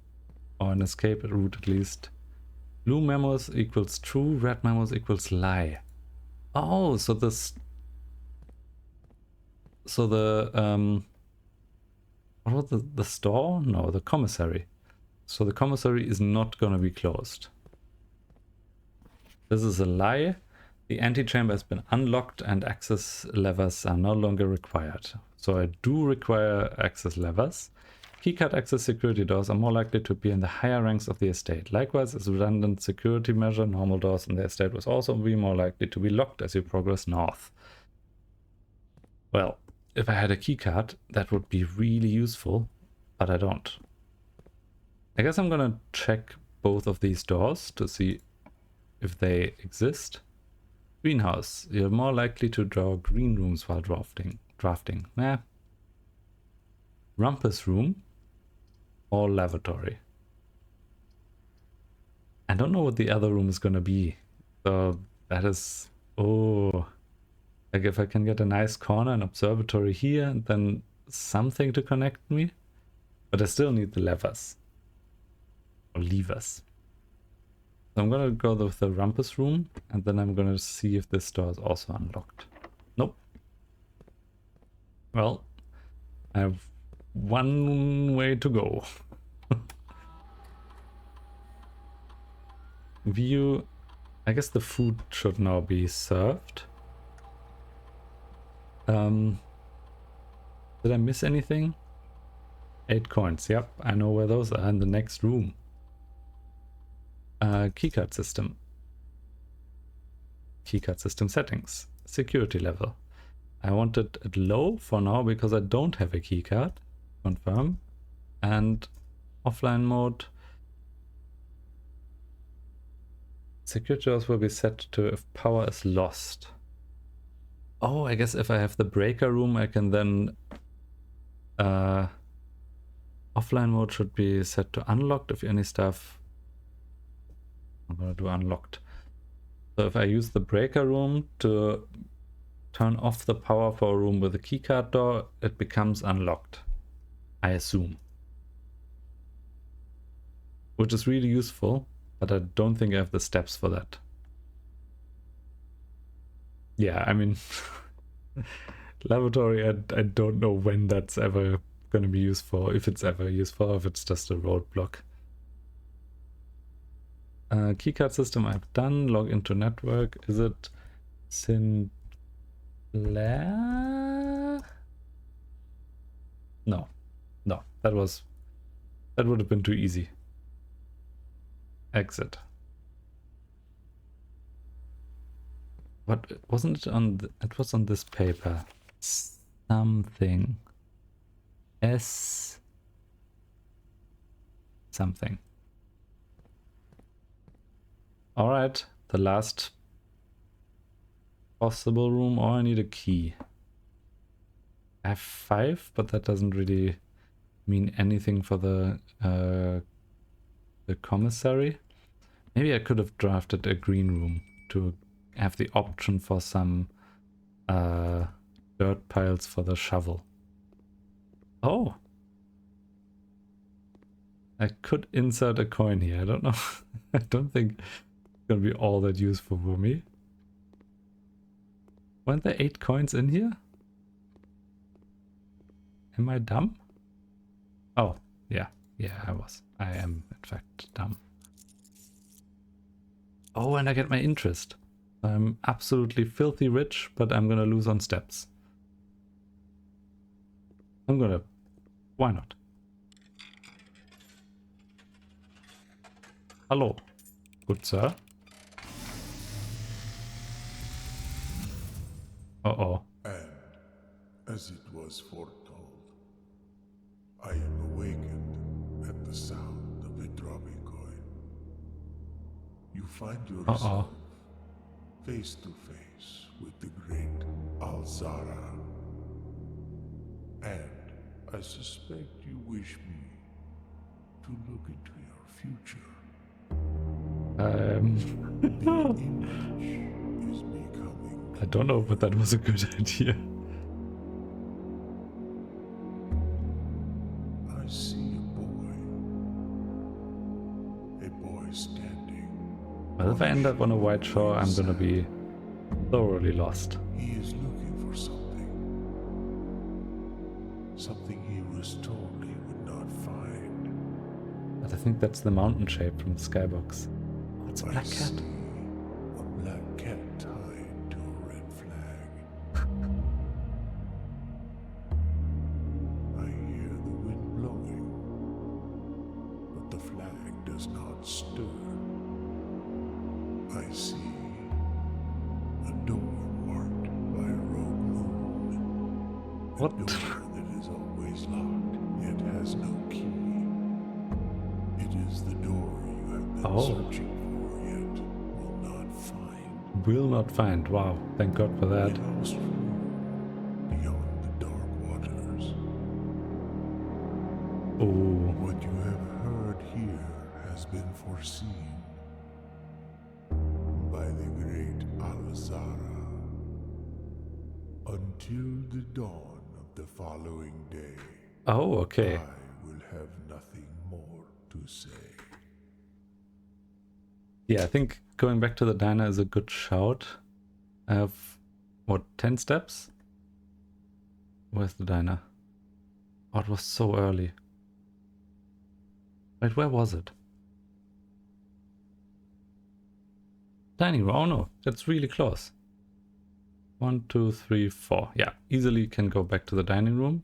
or an escape route at least. Blue memos equals true, red memos equals lie. Oh, so this... So the... What was the store? No, the commissary. So the commissary is not gonna be closed. This is a lie. The antechamber has been unlocked and access levers are no longer required. So I do require access levers. Keycard access security doors are more likely to be in the higher ranks of the estate. Likewise, as a redundant security measure, normal doors in the estate will also be more likely to be locked as you progress north. Well, if I had a keycard, that would be really useful, but I don't. I guess I'm gonna check both of these doors to see if they exist. Greenhouse. You're more likely to draw green rooms while drafting. Nah. Rumpus room or lavatory. I don't know what the other room is gonna be. So that is... Oh... Like if I can get a nice corner, an observatory here, and then something to connect me. But I still need the levers. Or levers. So I'm gonna go with the rumpus room, and then I'm gonna see if this door is also unlocked. Nope. Well, I have one way to go. View. I guess the food should now be served. Did I miss anything? 8 coins. Yep, I know where those are in the next room. Keycard system. Keycard system settings. Security level. I want it at low for now because I don't have a keycard. Confirm. And offline mode. Security doors will be set to if power is lost. Oh, I guess if I have the breaker room, I can then Offline mode should be set to unlocked if any stuff. I'm gonna do unlocked. So if I use the breaker room to turn off the power for a room with a keycard door, it becomes unlocked, I assume. Which is really useful, but I don't think I have the steps for that. Yeah, I mean, laboratory, I don't know when that's ever going to be useful, if it's ever useful, or if it's just a roadblock. Keycard system I've done. Log into network. Is it Sinclair? No, that would have been too easy. Exit. What wasn't it on? It was on this paper. Something. S. Something. All right, the last possible room. Oh, I need a key. I have 5, but that doesn't really mean anything for the commissary. Maybe I could have drafted a green room to have the option for some dirt piles for the shovel. Oh, I could insert a coin here. I don't know. I don't think it's gonna be all that useful for me. Weren't there 8 coins in here? Am I dumb? Oh, yeah, I was. I am in fact dumb. Oh, and I get my interest. I'm absolutely filthy rich, but I'm gonna lose on steps. Why not? Hello, good sir. Uh-oh. And, as it was foretold, I am awakened at the sound of a dropping coin. You find yourself face to face with the great Alzara. And I suspect you wish me to look into your future. The image is becoming. I don't know if that was a good idea. I see a boy standing. Well, if I end up on a white shore, I'm gonna be thoroughly lost. He is looking for something. Something he was told he would not find. But I think that's the mountain shape from the skybox. Oh, it's a black I cat. see a black cat tied to a red flag. I hear the wind blowing, but the flag does not stir. I see a door marked by a rogue moon. What? A door that is always locked, yet has no key. It is the door you have been searching for, yet will not find. Will not find. Wow, thank God for that. It goes through beyond the dark waters. Oh, What you have heard here has been foreseen by the great Alzara. Until the dawn of the following day, oh, okay. I will have nothing more to say. Yeah, I think going back to the diner is a good shout. I have, what, 10 steps? Where's the diner? Oh, it was so early. Wait, where was it? Dining room. Oh no, that's really close. 1, 2, 3, 4. Yeah, easily can go back to the dining room.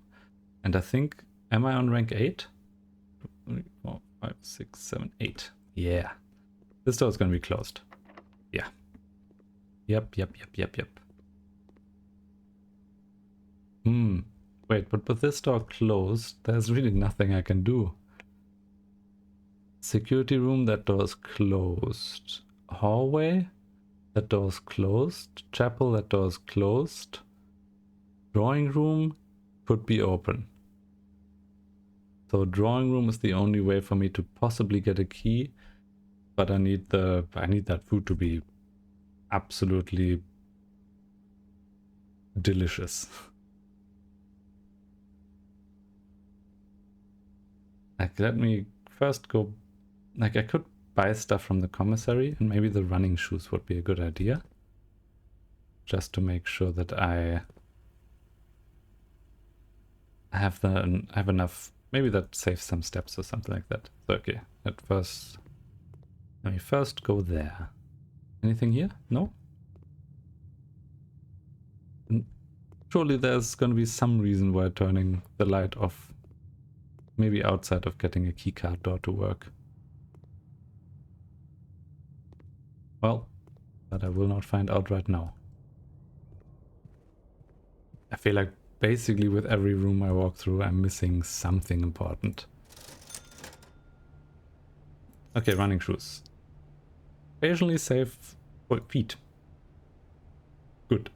And I think, am I on rank 8? 3, 4, 5, 6, 7, 8. Yeah. This door is going to be closed. Yeah. Yep. Wait, but with this door closed, there's really nothing I can do. Security room, that door is closed. Hallway, that door is closed. Chapel, that door is closed. Drawing room could be open. So drawing room is the only way for me to possibly get a key, but I need that food to be absolutely delicious. Like, let me first go, like, I could buy stuff from the commissary, and maybe the running shoes would be a good idea. Just to make sure that I have enough, maybe that saves some steps or something like that. So, okay, let me first go there. Anything here? No? Surely there's going to be some reason why turning the light off, maybe outside of getting a keycard door to work. Well, that I will not find out right now. I feel like basically with every room I walk through, I'm missing something important. Okay, running shoes. Occasionally save feet. Good.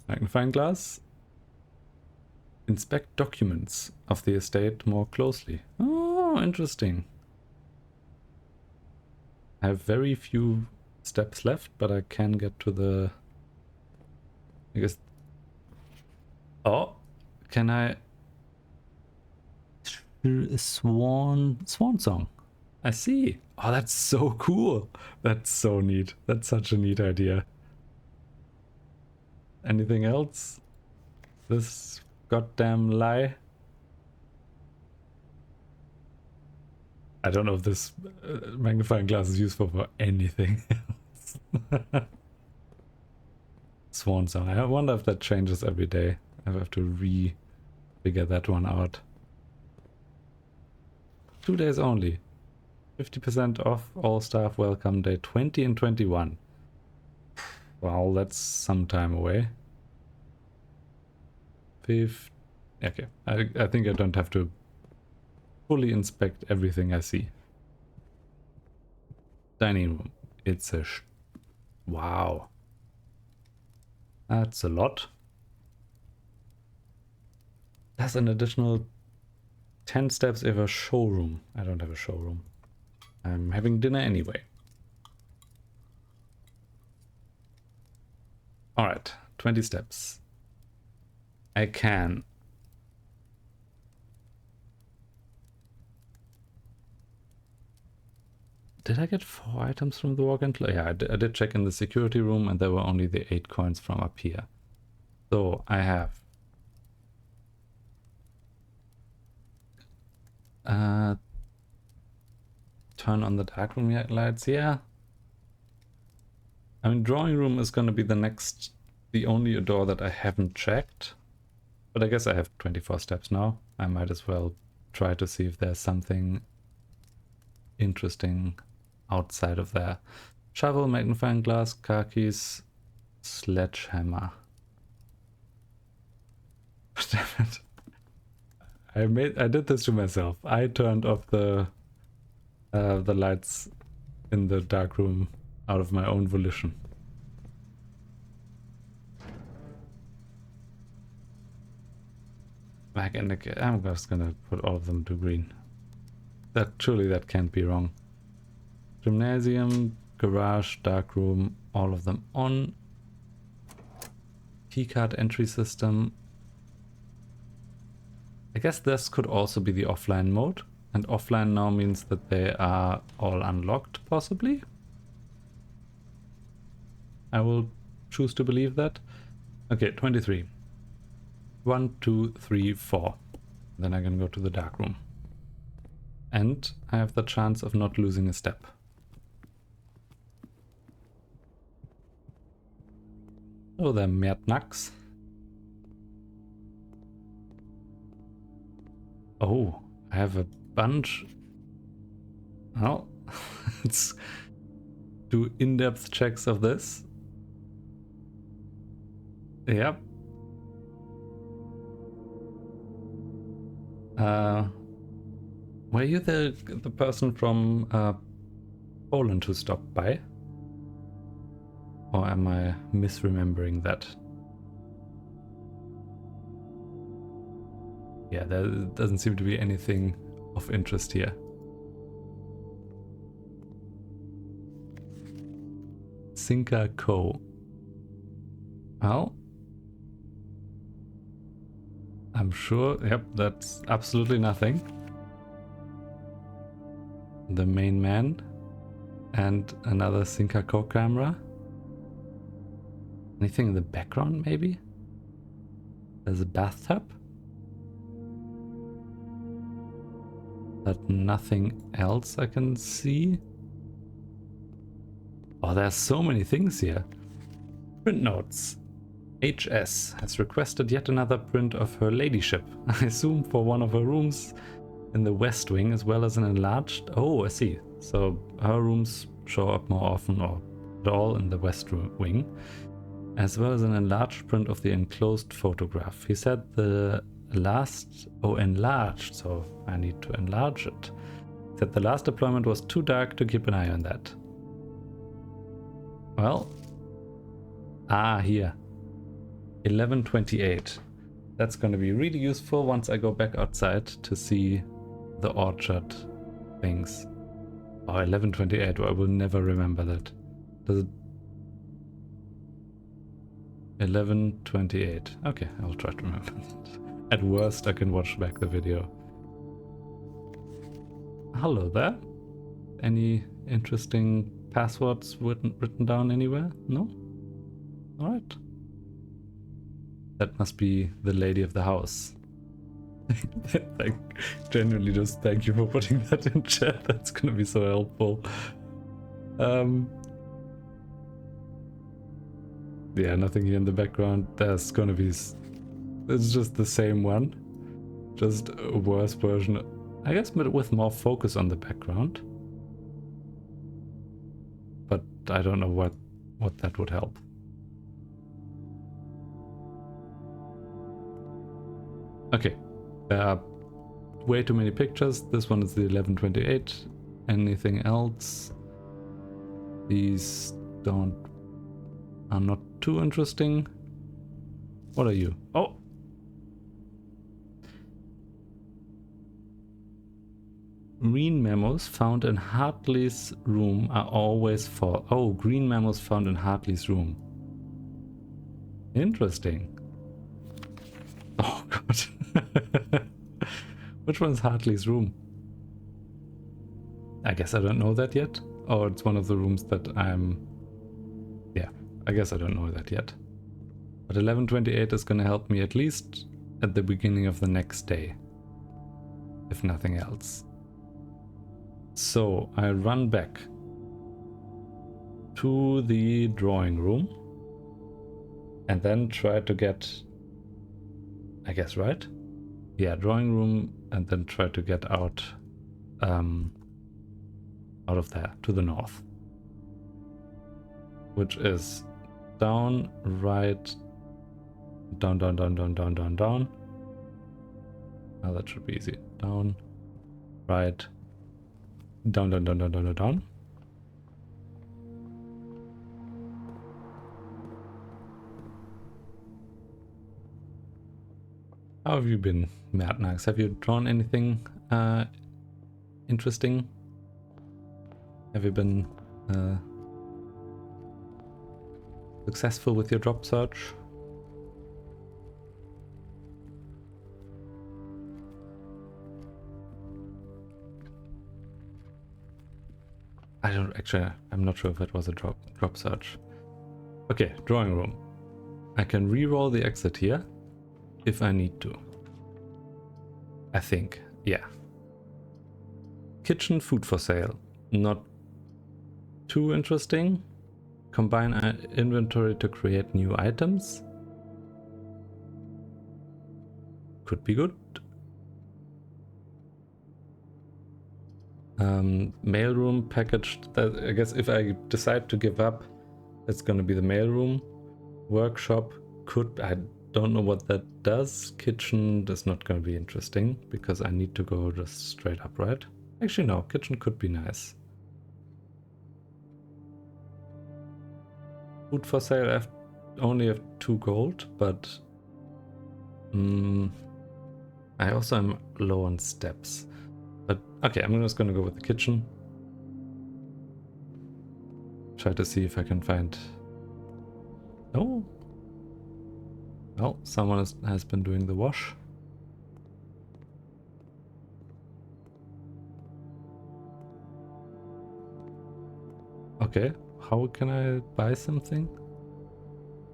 Magnifying glass. Inspect documents of the estate more closely. Oh, interesting. I have very few steps left, but I can get to the... I guess... Oh, can I... Swan song. I see. Oh, that's so cool. That's so neat. That's such a neat idea. Anything else? This goddamn lie. I don't know if this magnifying glass is useful for anything else. Swan song. I wonder if that changes every day. I have to re-figure that one out. 2 days only. 50% off all staff welcome day 20 and 21. Wow, that's some time away. Okay, I think I don't have to fully inspect everything I see. Dining room. It's a wow. That's a lot. That's an additional 10 steps if a showroom. I don't have a showroom. I'm having dinner anyway. Alright, 20 steps. I can. Did I get 4 items from the walk-in? Yeah, I did check in the security room and there were only the 8 coins from up here. So I have turn on the darkroom lights, yeah. I mean, drawing room is going to be the only door that I haven't checked. But I guess I have 24 steps now. I might as well try to see if there's something interesting outside of there. Shovel, magnifying glass, car keys, sledgehammer. Damn it. I did this to myself. I turned off the lights in the dark room out of my own volition. I'm just gonna put all of them to green. Surely that can't be wrong. Gymnasium, garage, dark room, all of them on. Keycard entry system. I guess this could also be the offline mode. And offline now means that they are all unlocked, possibly? I will choose to believe that. Okay, 23. 1, 2, 3, 4. Then I can go to the dark room. And I have the chance of not losing a step. Oh, there, Märtnax. Oh, I have a bunch. Well, let's do in-depth checks of this. Yep. Were you the person from Poland who stopped by? Or am I misremembering that? Yeah, there doesn't seem to be anything of interest here. Sinka Co. Well, I'm sure, yep, that's absolutely nothing. The main man and another Sinka Co camera. Anything in the background, maybe? There's a bathtub. But nothing else I can see. Oh, there's so many things here. Print notes. HS has requested yet another print of her ladyship. I assume for one of her rooms in the west wing, as well as an enlarged... Oh, I see. So her rooms show up more often, or at all, in the west wing, as well as an enlarged print of the enclosed photograph. He said the last... Oh, enlarged, so I need to enlarge it. He said the last deployment was too dark to keep an eye on that. Well... Ah, here. 11:28. That's going to be really useful once I go back outside to see the orchard things. Oh, 11:28. I will never remember that. Does it? 11:28. Okay, I'll try to remember it. At worst, I can watch back the video. Hello there. Any interesting passwords written down anywhere? No? Alright. That must be the lady of the house. Genuinely just thank you for putting that in chat. That's gonna be so helpful. Yeah, nothing here in the background. There's gonna be... It's just the same one. Just a worse version. I guess with more focus on the background. But I don't know what that would help. Okay, there are way too many pictures. This one is the 11:28. Anything else? These are not too interesting. What are you? Oh! Green memos found in Hartley's room are always for... Oh, green memos found in Hartley's room. Interesting. Oh god. Which one's Hartley's room? I guess I don't know that yet. Or it's one of the rooms that I'm... Yeah, I guess I don't know that yet. But 11:28 is gonna help me at least at the beginning of the next day. If nothing else. So, I run back to the drawing room. And then try to get... I guess, right? Yeah, drawing room, and then try to get out of there, to the north. Which is down, right, down, down, down, down, down, down, down. Now that should be easy. Down, right, down, down, down, down, down, down, down. How have you been, Märtnax? Have you drawn anything interesting? Have you been successful with your drop search? I don't actually, I'm not sure if it was a drop search. Okay, drawing room. I can re-roll the exit here if I need to. I think, yeah. Kitchen food for sale. Not too interesting. Combine inventory to create new items. Could be good. Mailroom packaged. I guess if I decide to give up, it's gonna be the mailroom. Workshop could... I don't know what that does. Kitchen is not gonna be interesting because I need to go just straight up, right? Actually no, kitchen could be nice. Food for sale, I only have 2 gold, but I also am low on steps. But okay, I'm just gonna go with the kitchen. Try to see if I can find... Oh! Oh, someone has been doing the wash. Okay, how can I buy something?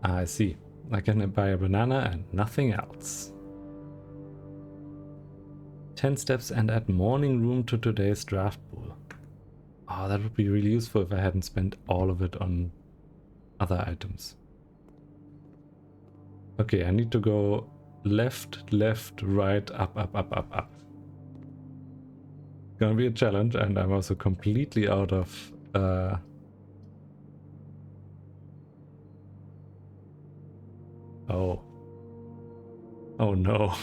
Ah, I see. I can buy a banana and nothing else. 10 steps and add morning room to today's draft pool. Oh, that would be really useful if I hadn't spent all of it on other items. Okay, I need to go left, left, right, up, up, up, up, up. Gonna be a challenge, and I'm also completely out of... Oh. Oh no.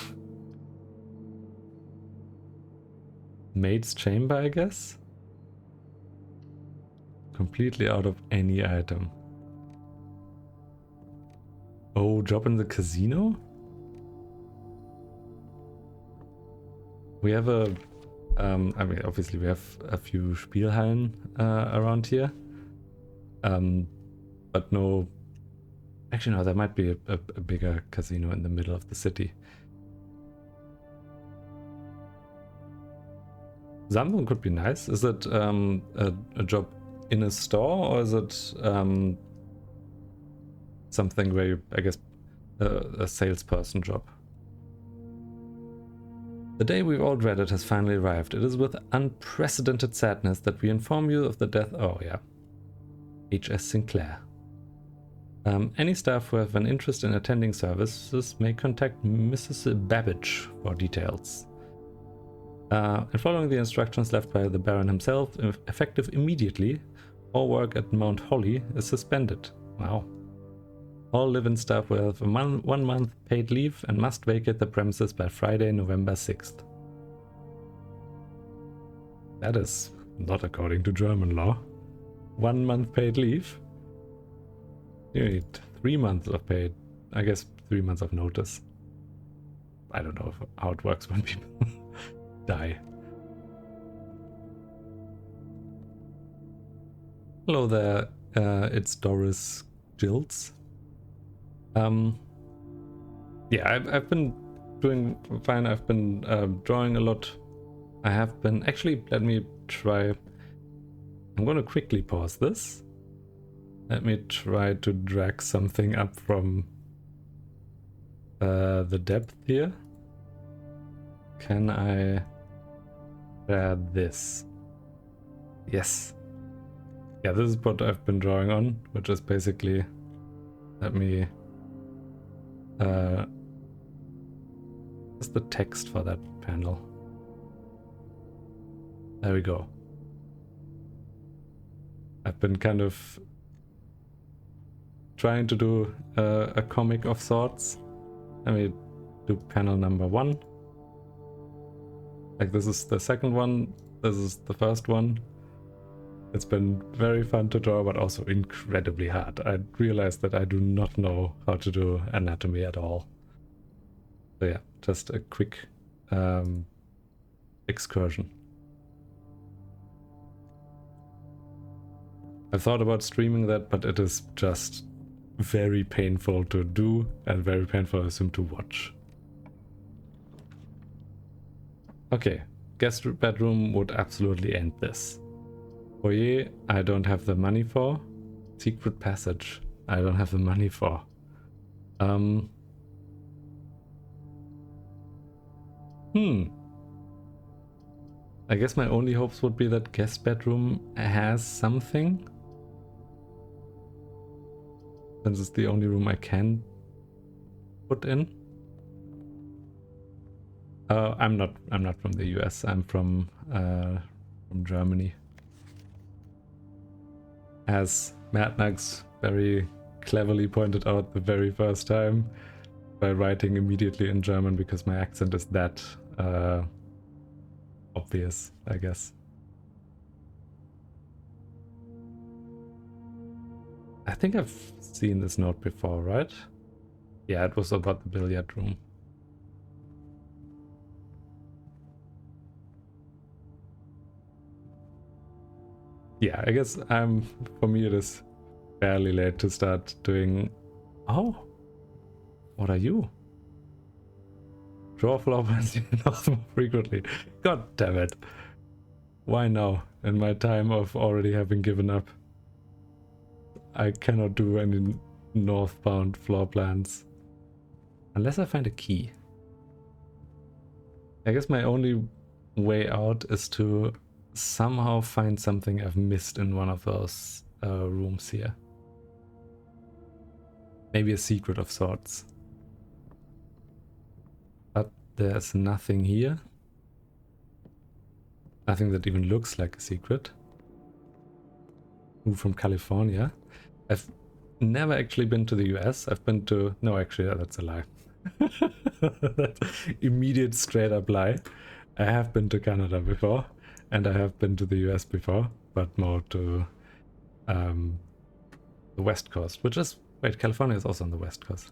Maid's chamber, I guess? Completely out of any item. Oh, job in the casino? We have a... I mean, obviously we have a few Spielhallen around here. But no... Actually, no, there might be a bigger casino in the middle of the city. Something could be nice. Is it a job in a store, or is it something where you, I guess, a salesperson job? The day we've all dreaded has finally arrived. It is with unprecedented sadness that we inform you of the death... Oh, yeah. H.S. Sinclair. Any staff who have an interest in attending services may contact Mrs. Babbage for details. And following the instructions left by the Baron himself, effective immediately, all work at Mount Holly is suspended. Wow. All live-in staff will have a 1 month paid leave and must vacate the premises by Friday, November 6th. That is not according to German law. 1 month paid leave? You need 3 months of paid, I guess 3 months of notice. I don't know how it works when people die. Hello there, it's Doris Gills. Yeah, I've been doing fine. I've been drawing a lot. I have been... Actually, let me try... I'm going to quickly pause this. Let me try to drag something up from the depth here. Can I share this? Yes. Yeah, this is what I've been drawing on, which is basically... Let me... what's the text for that panel? There we go. I've been kind of trying to do a comic of sorts. Let me do panel number 1. Like, this is the second one, this is the first one. It's been very fun to draw, but also incredibly hard. I realized that I do not know how to do anatomy at all. So yeah, just a quick excursion. I've thought about streaming that, but it is just very painful to do and very painful, I assume, to watch. Okay, guest bedroom would absolutely end this. Foyer, I don't have the money for. Secret passage, I don't have the money for. I guess my only hopes would be that guest bedroom has something. Since it's the only room I can put in. I'm not from the US. I'm from Germany. As Mad Max very cleverly pointed out the very first time, by writing immediately in German because my accent is that obvious, I guess. I think I've seen this note before, right? Yeah, it was about the billiard room. Yeah, I guess for me it is fairly late to start doing... Oh! What are you? Draw floor plans more frequently. God damn it. Why now? In my time of already having given up. I cannot do any northbound floor plans. Unless I find a key. I guess my only way out is to somehow find something I've missed in one of those rooms here. Maybe a secret of sorts. But there's nothing here. Nothing that even looks like a secret. Move from California. I've never actually been to the US. I've been to... No, actually, that's a lie. That's immediate straight up lie. I have been to Canada before. And I have been to the US before. But more to the West Coast. Which is... Wait, California is also on the West Coast.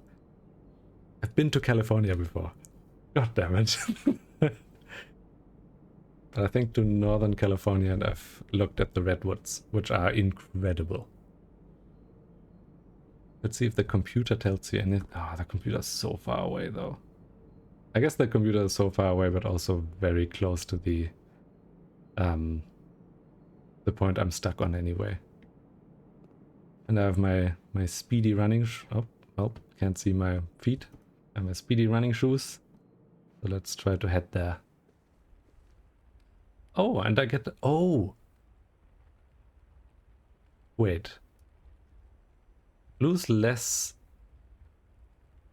I've been to California before. God damn it. But I think to Northern California, and I've looked at the redwoods, which are incredible. Let's see if the computer tells you anything. Oh, the computer is so far away though. I guess the computer is so far away, but also very close to the point I'm stuck on anyway. And I have my speedy running... Oh, can't see my feet. I have my speedy running shoes. So let's try to head there. Oh, and I get... Oh! Wait. Lose less...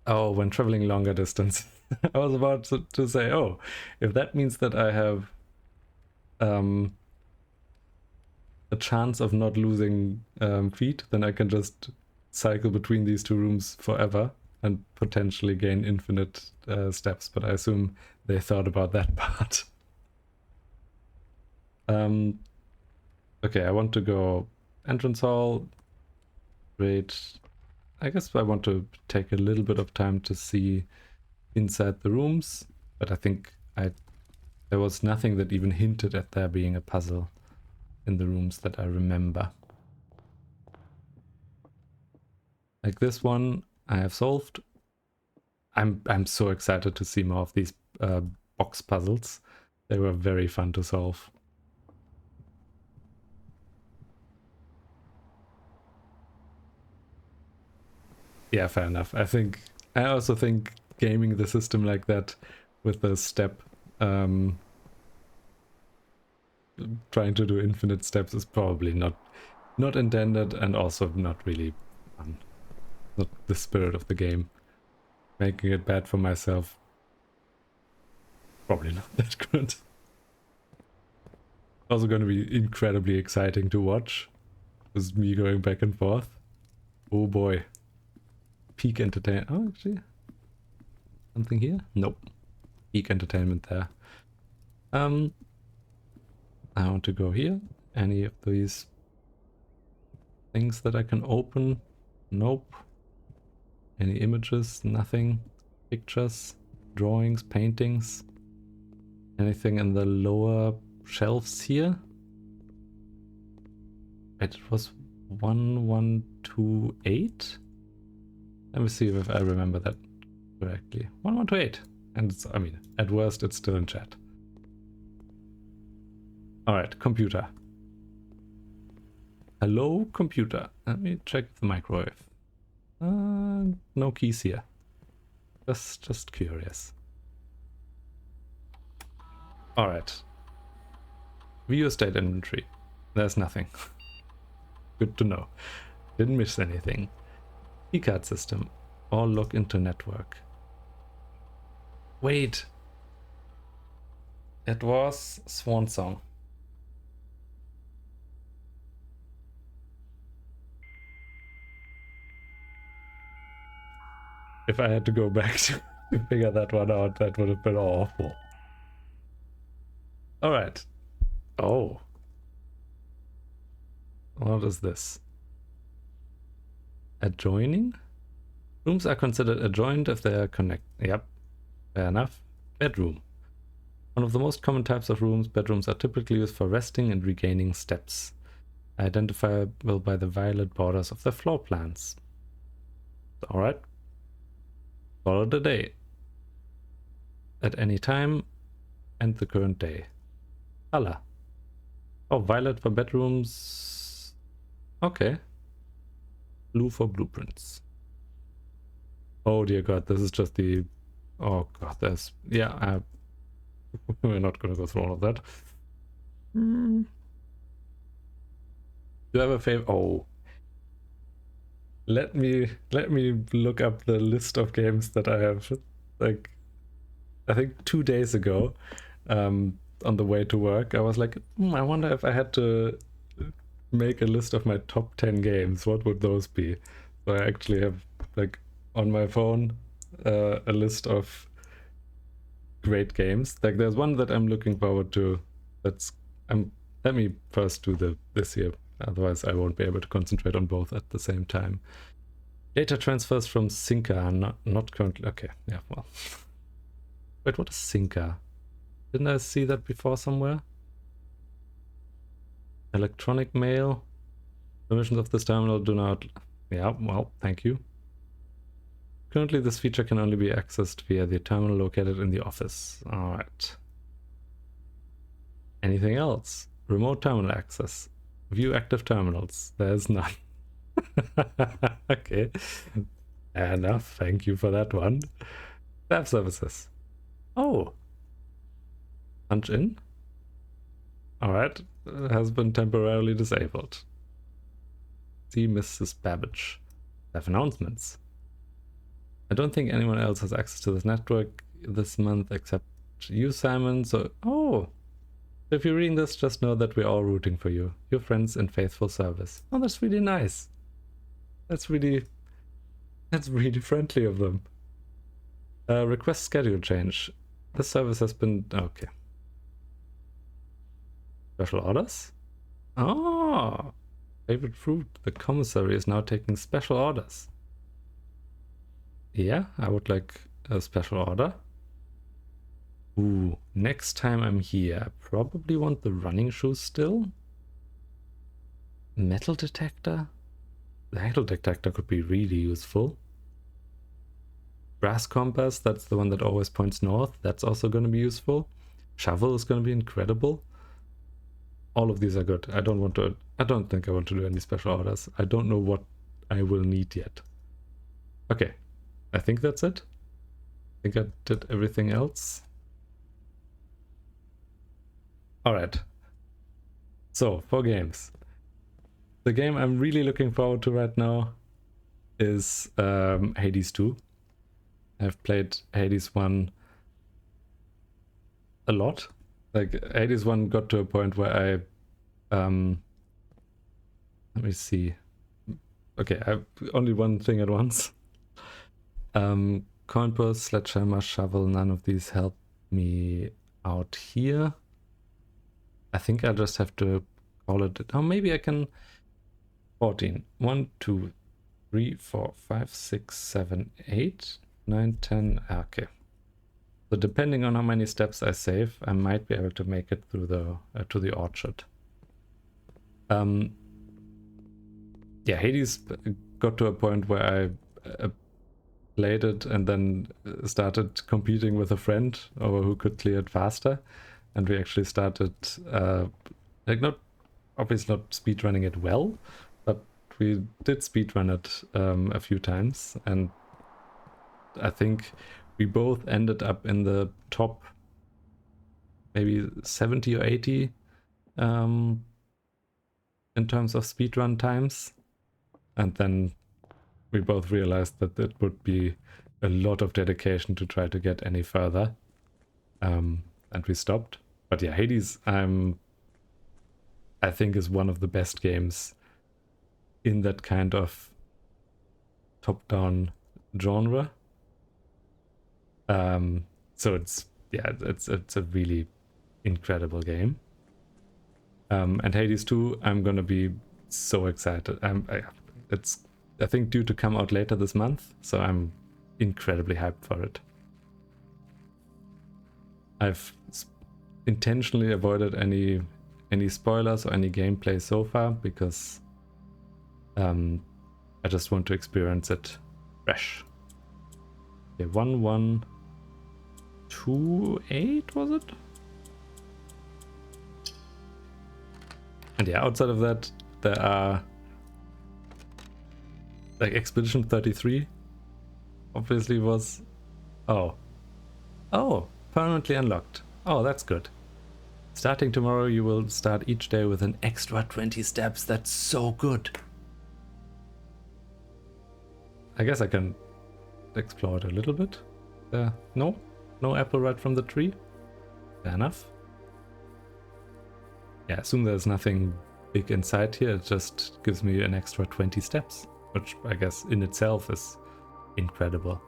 Oh, when traveling longer distance. I was about to say, oh, if that means that I have a chance of not losing feet, then I can just cycle between these two rooms forever and potentially gain infinite steps, but I assume they thought about that part. Okay, I want to go entrance hall. Great. I guess I want to take a little bit of time to see inside the rooms, but I think there was nothing that even hinted at there being a puzzle in the rooms that I remember. Like this one I have solved. I'm so excited to see more of these box puzzles. They were very fun to solve. Yeah, fair enough. I also think gaming the system like that with the step trying to do infinite steps is probably not intended, and also not really fun. Not the spirit of the game. Making it bad for myself, probably not that good. Also going to be incredibly exciting to watch. With me going back and forth. Oh boy. Peak entertainment. Oh, actually. Something here? Nope. Peak entertainment there. I want to go here. Any of these things that I can open? Nope. Any images? Nothing. Pictures? Drawings? Paintings? Anything in the lower shelves here? It was 1128? Let me see if I remember that correctly. 1128. And it's, I mean, at worst it's still in chat. Alright, computer. Hello, computer. Let me check the microwave. No keys here. Just curious. Alright. View state inventory. There's nothing. Good to know. Didn't miss anything. Keycard system. All log into network. Wait. It was Swan Song. If I had to go back to figure that one out, that would have been awful. Alright. Oh. What is this? Adjoining? Rooms are considered adjoined if they are connected. Yep. Fair enough. Bedroom. One of the most common types of rooms, bedrooms are typically used for resting and regaining steps. identifiable by the violet borders of the floor plans. Alright. Follow the day. At any time and the current day. Color. Oh, violet for bedrooms. Okay. Blue for blueprints. Oh dear god, this is just the... Oh god, there's... Yeah, we're not gonna go through all of that. Do you have a favorite? Oh. Let me look up the list of games that I have, like, I think 2 days ago, on the way to work. I was like, I wonder if I had to make a list of my top 10 games, what would those be? So I actually have, like, on my phone, a list of great games. Like, there's one that I'm looking forward to. Let me first do this here. Otherwise, I won't be able to concentrate on both at the same time. Data transfers from Synca, not currently... Okay, yeah, well. Wait, what is Synca? Didn't I see that before somewhere? Electronic mail. Permissions of this terminal do not... Yeah, well, thank you. Currently, this feature can only be accessed via the terminal located in the office. Alright. Anything else? Remote terminal access. View active terminals. There's none. Okay. Fair enough. Thank you for that one. Web services. Oh. Punch in? Alright. Has been temporarily disabled. See Mrs. Babbage. Have announcements. I don't think anyone else has access to this network this month except you, Simon, so... Oh! If you're reading this, just know that we're all rooting for you. Your friends in faithful service. Oh, that's really nice. That's really friendly of them. Request schedule change. This service has been... Okay. Special orders? Oh! Favorite fruit. The commissary is now taking special orders. Yeah, I would like a special order. Ooh, next time I'm here, I probably want the running shoes still. Metal detector? The metal detector could be really useful. Brass compass, that's the one that always points north. That's also going to be useful. Shovel is going to be incredible. All of these are good. I don't think I want to do any special orders. I don't know what I will need yet. Okay, I think that's it. I think I did everything else. Alright. So, for games. The game I'm really looking forward to right now is Hades 2. I've played Hades 1 a lot. Like, Hades 1 got to a point where I... let me see. Okay, I have only one thing at once. Coin purse, sledgehammer, shovel, none of these help me out here. I think I'll just have to call it... Oh, maybe I can... 14. 1, 2, 3, 4, 5, 6, 7, 8, 9, 10... Okay. So depending on how many steps I save, I might be able to make it through the to the orchard. Yeah, Hades got to a point where I played it and then started competing with a friend over who could clear it faster. And we actually started, like, obviously not speedrunning it well, but we did speedrun it a few times, and I think we both ended up in the top maybe 70 or 80 in terms of speedrun times, and then we both realized that it would be a lot of dedication to try to get any further, and we stopped. But yeah, Hades, I think, is one of the best games in that kind of top-down genre. So it's a really incredible game. And Hades 2, I'm gonna be so excited. It's, I think, due to come out later this month, so I'm incredibly hyped for it. I've intentionally avoided any any spoilers or any gameplay so far because I just want to experience it fresh. Okay, 1128 was it? And yeah, outside of that, there are like Expedition 33 obviously was... Oh, permanently unlocked. Oh, that's good. Starting tomorrow, you will start each day with an extra 20 steps. That's so good. I guess I can explore it a little bit. No apple right from the tree. Fair enough. Yeah, assume there's nothing big inside here. It just gives me an extra 20 steps, which I guess in itself is incredible.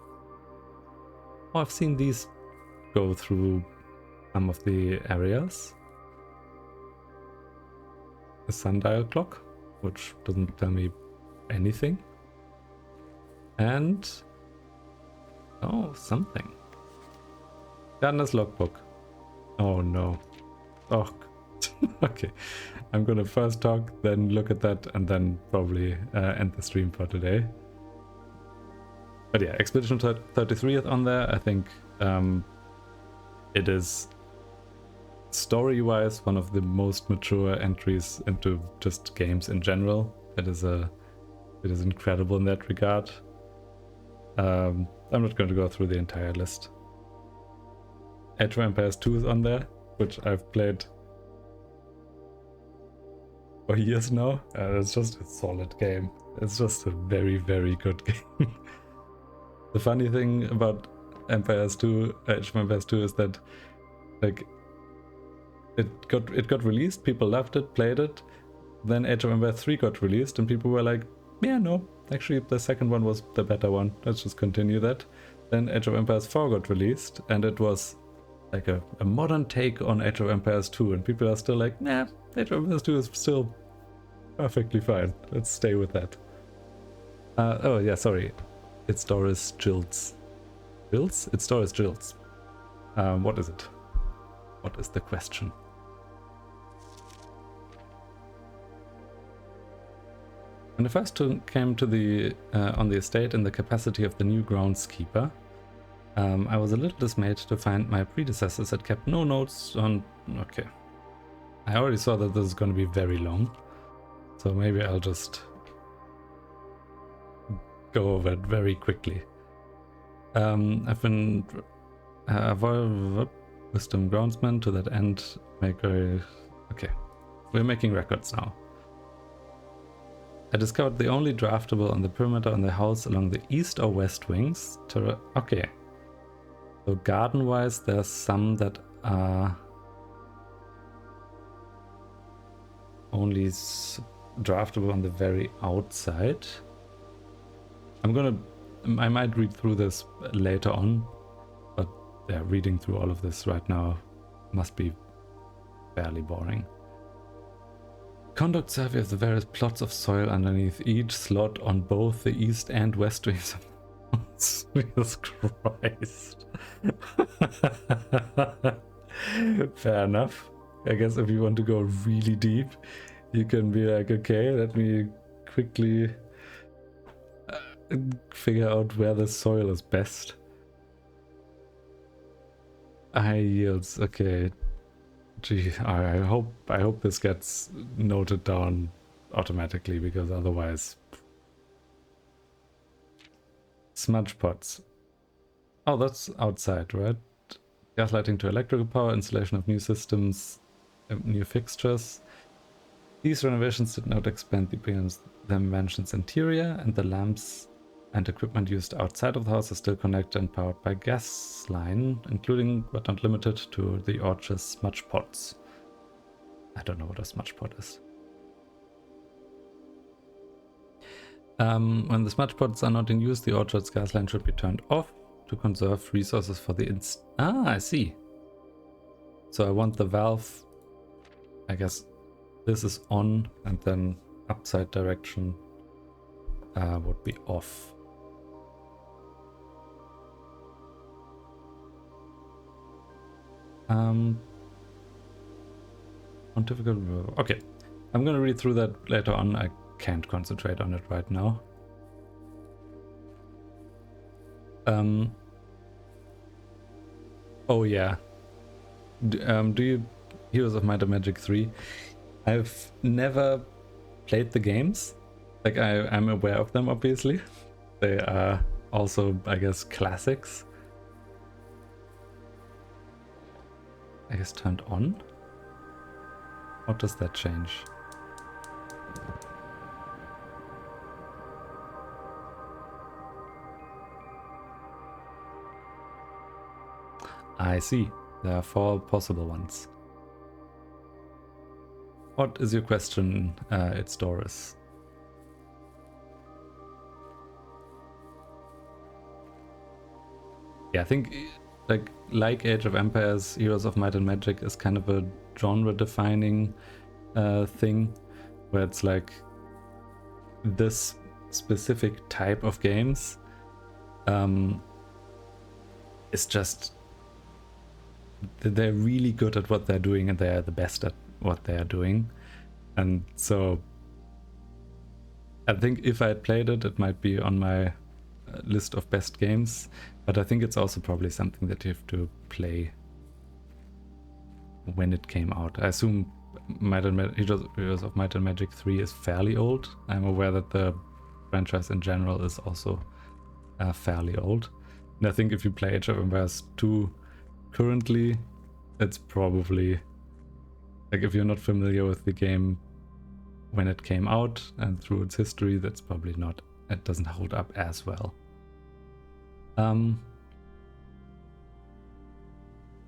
Oh, I've seen these go through some of the areas. A sundial clock, which doesn't tell me anything. And... oh, something. Gardener's logbook. Oh no. Oh, okay. I'm gonna first talk, then look at that, and then probably end the stream for today. But yeah, Expedition 33 is on there. I think it is story-wise one of the most mature entries into just games in general. It is incredible in that regard. I'm not going to go through the entire list. Age of Empires 2 is on there, which I've played for years now. It's just a solid game. It's just a very, very good game. The funny thing about Age of Empires 2 is that like it got released, people loved it, played it, then Age of Empires 3 got released and people were like, yeah, no, actually the second one was the better one, let's just continue that. Then Age of Empires 4 got released and it was like a modern take on Age of Empires 2 and people are still like, nah, Age of Empires 2 is still perfectly fine, let's stay with that. Oh yeah, sorry, its Doris Jilts. Jilts? Its Doris Jilts. What is it? What is the question? When I first came to the on the estate in the capacity of the new groundskeeper, I was a little dismayed to find my predecessors had kept no notes on... Okay. I already saw that this is going to be very long, so maybe I'll just go over it very quickly. I've been wisdom groundsman to that end. Okay, we're making records now. I discovered the only draftable on the perimeter on the house along the east or west wings. Okay. So garden-wise, there's some that are only draftable on the very outside. I might read through this later on, but yeah, reading through all of this right now must be fairly boring. Conduct survey of the various plots of soil underneath each slot on both the east and west wings. Jesus Christ. Fair enough. I guess if you want to go really deep, you can be like, okay, let me quickly figure out where the soil is best. High yields, okay. Gee, I hope this gets noted down automatically, because otherwise... Smudge pots. Oh, that's outside, right? Gas lighting to electrical power, installation of new systems, new fixtures. These renovations did not expand the mansion's interior, and the lamps and equipment used outside of the house are still connected and powered by gas line, including but not limited to the orchard's smudge pots. I don't know what a smudge pot is. When the smudge pots are not in use, the orchard's gas line should be turned off to conserve resources for the I see. So I want the valve, I guess this is on, and then upside direction would be off. Pontifical. Okay, I'm gonna read through that later on. I can't concentrate on it right now. Oh yeah. Do you Heroes of Might and Magic 3? I've never played the games. Like I'm aware of them, obviously. They are also, I guess, classics. I guess turned on? What does that change? I see. There are 4 possible ones. What is your question, it's Doris? Yeah, I think like Age of Empires, Heroes of Might and Magic is kind of a genre-defining thing, where it's like this specific type of games is just, they're really good at what they're doing and they're the best at what they are doing. And so I think if I had played it, it might be on my list of best games, but I think it's also probably something that you have to play when it came out. I assume Heroes of Might and Magic 3 is fairly old. I'm aware that the franchise in general is also fairly old. And I think if you play Age of Empires 2 currently, it's probably, like, if you're not familiar with the game when it came out and through its history, that's probably not, it doesn't hold up as well. I'm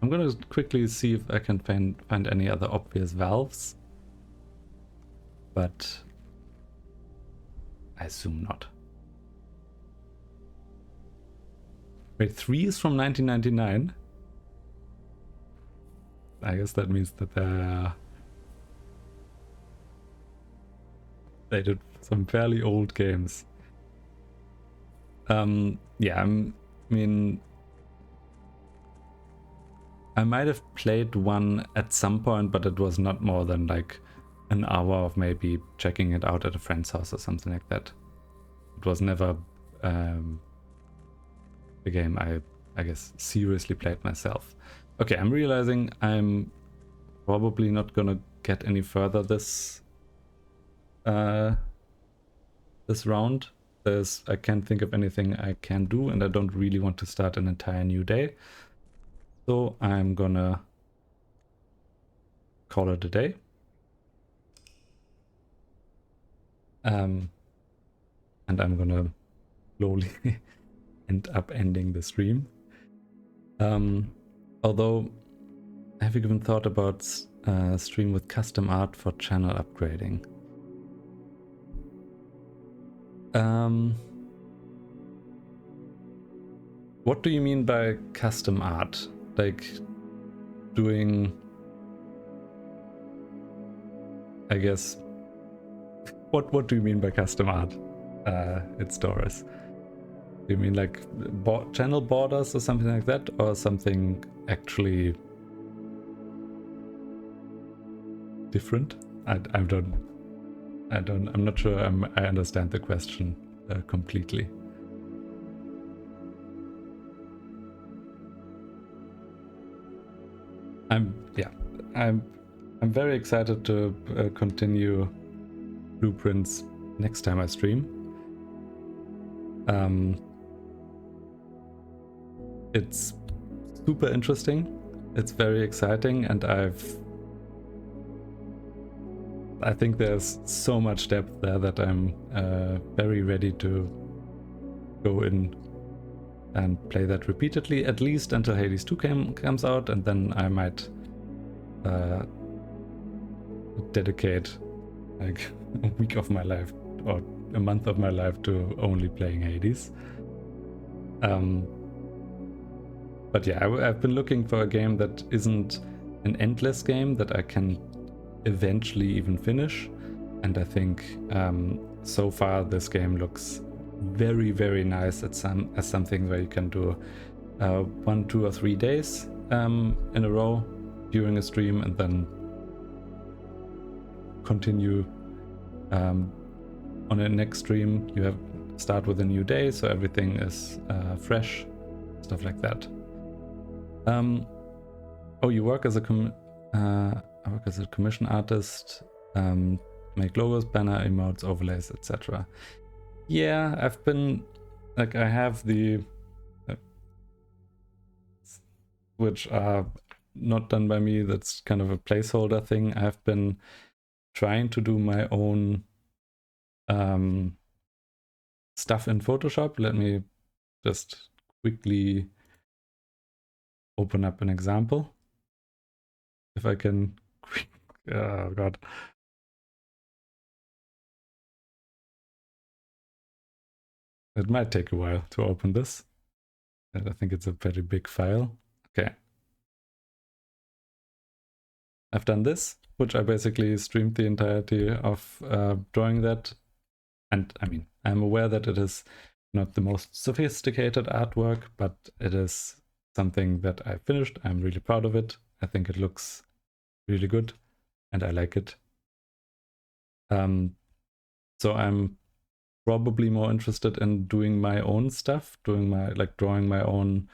gonna quickly see if I can find any other obvious valves, but I assume not. Wait, 3 is from 1999? I guess that means that they did some fairly old games. Yeah, I mean, I might have played one at some point, but it was not more than like an hour of maybe checking it out at a friend's house or something like that. It was never a game I guess seriously played myself. Okay, I'm realizing I'm probably not gonna get any further this round. I can't think of anything I can do, and I don't really want to start an entire new day. So I'm gonna call it a day. And I'm gonna slowly end up ending the stream. Although, have you given thought about stream with custom art for channel upgrading? What do you mean by custom art? Like doing, I guess, what do you mean by custom art? It's Doris. Do you mean like channel borders or something like that, or something actually different? I'm not sure I understand the question completely. I'm very excited to continue Blueprints next time I stream. It's super interesting. It's very exciting, and I think there's so much depth there that I'm very ready to go in and play that repeatedly, at least until Hades 2 comes out, and then I might dedicate like a week of my life or a month of my life to only playing Hades. But yeah, I've been looking for a game that isn't an endless game that I can eventually even finish, and I think so far this game looks very, very nice as something where you can do 1, 2, or 3 days in a row during a stream, and then continue on the next stream. You have start with a new day, so everything is fresh, stuff like that. Oh, you work as a I work as a commission artist, make logos, banner, emotes, overlays, etc. Yeah, I've been like, I have the which are not done by me. That's kind of a placeholder thing. I've been trying to do my own stuff in Photoshop. Let me just quickly open up an example. If I can, oh god. It might take a while to open this. And I think it's a very big file. Okay. I've done this, which I basically streamed the entirety of drawing that. And I mean, I'm aware that it is not the most sophisticated artwork, but it is something that I finished. I'm really proud of it. I think it looks really good and I like it. So I'm probably more interested in doing my own stuff, drawing my own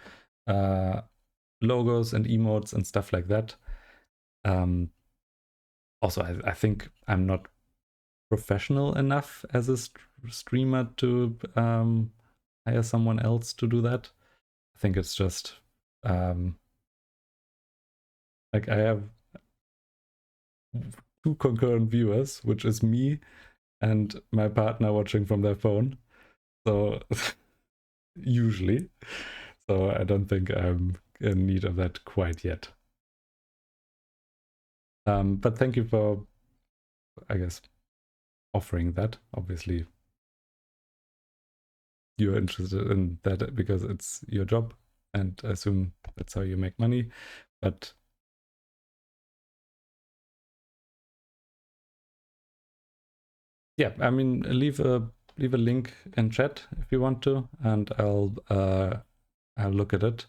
logos and emotes and stuff like that. Also, I think I'm not professional enough as a streamer to hire someone else to do that. I think it's just like I have 2 concurrent viewers, which is me and my partner watching from their phone. So usually. So I don't think I'm in need of that quite yet. But thank you for, I guess, offering that. Obviously, you're interested in that because it's your job, and I assume that's how you make money. But yeah, I mean, leave a link in chat if you want to, and I'll look at it.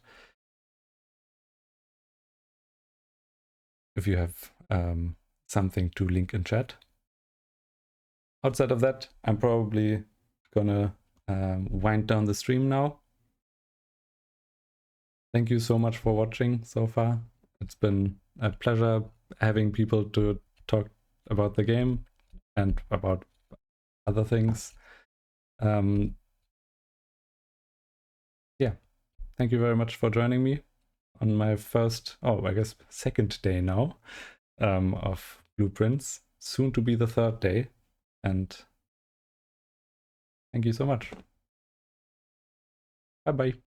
If you have something to link in chat. Outside of that, I'm probably gonna wind down the stream now. Thank you so much for watching so far. It's been a pleasure having people to talk about the game and about other things. Yeah, thank you very much for joining me on my first, I guess second day now of Blueprints. Soon to be the 3rd day. And thank you so much. Bye-bye.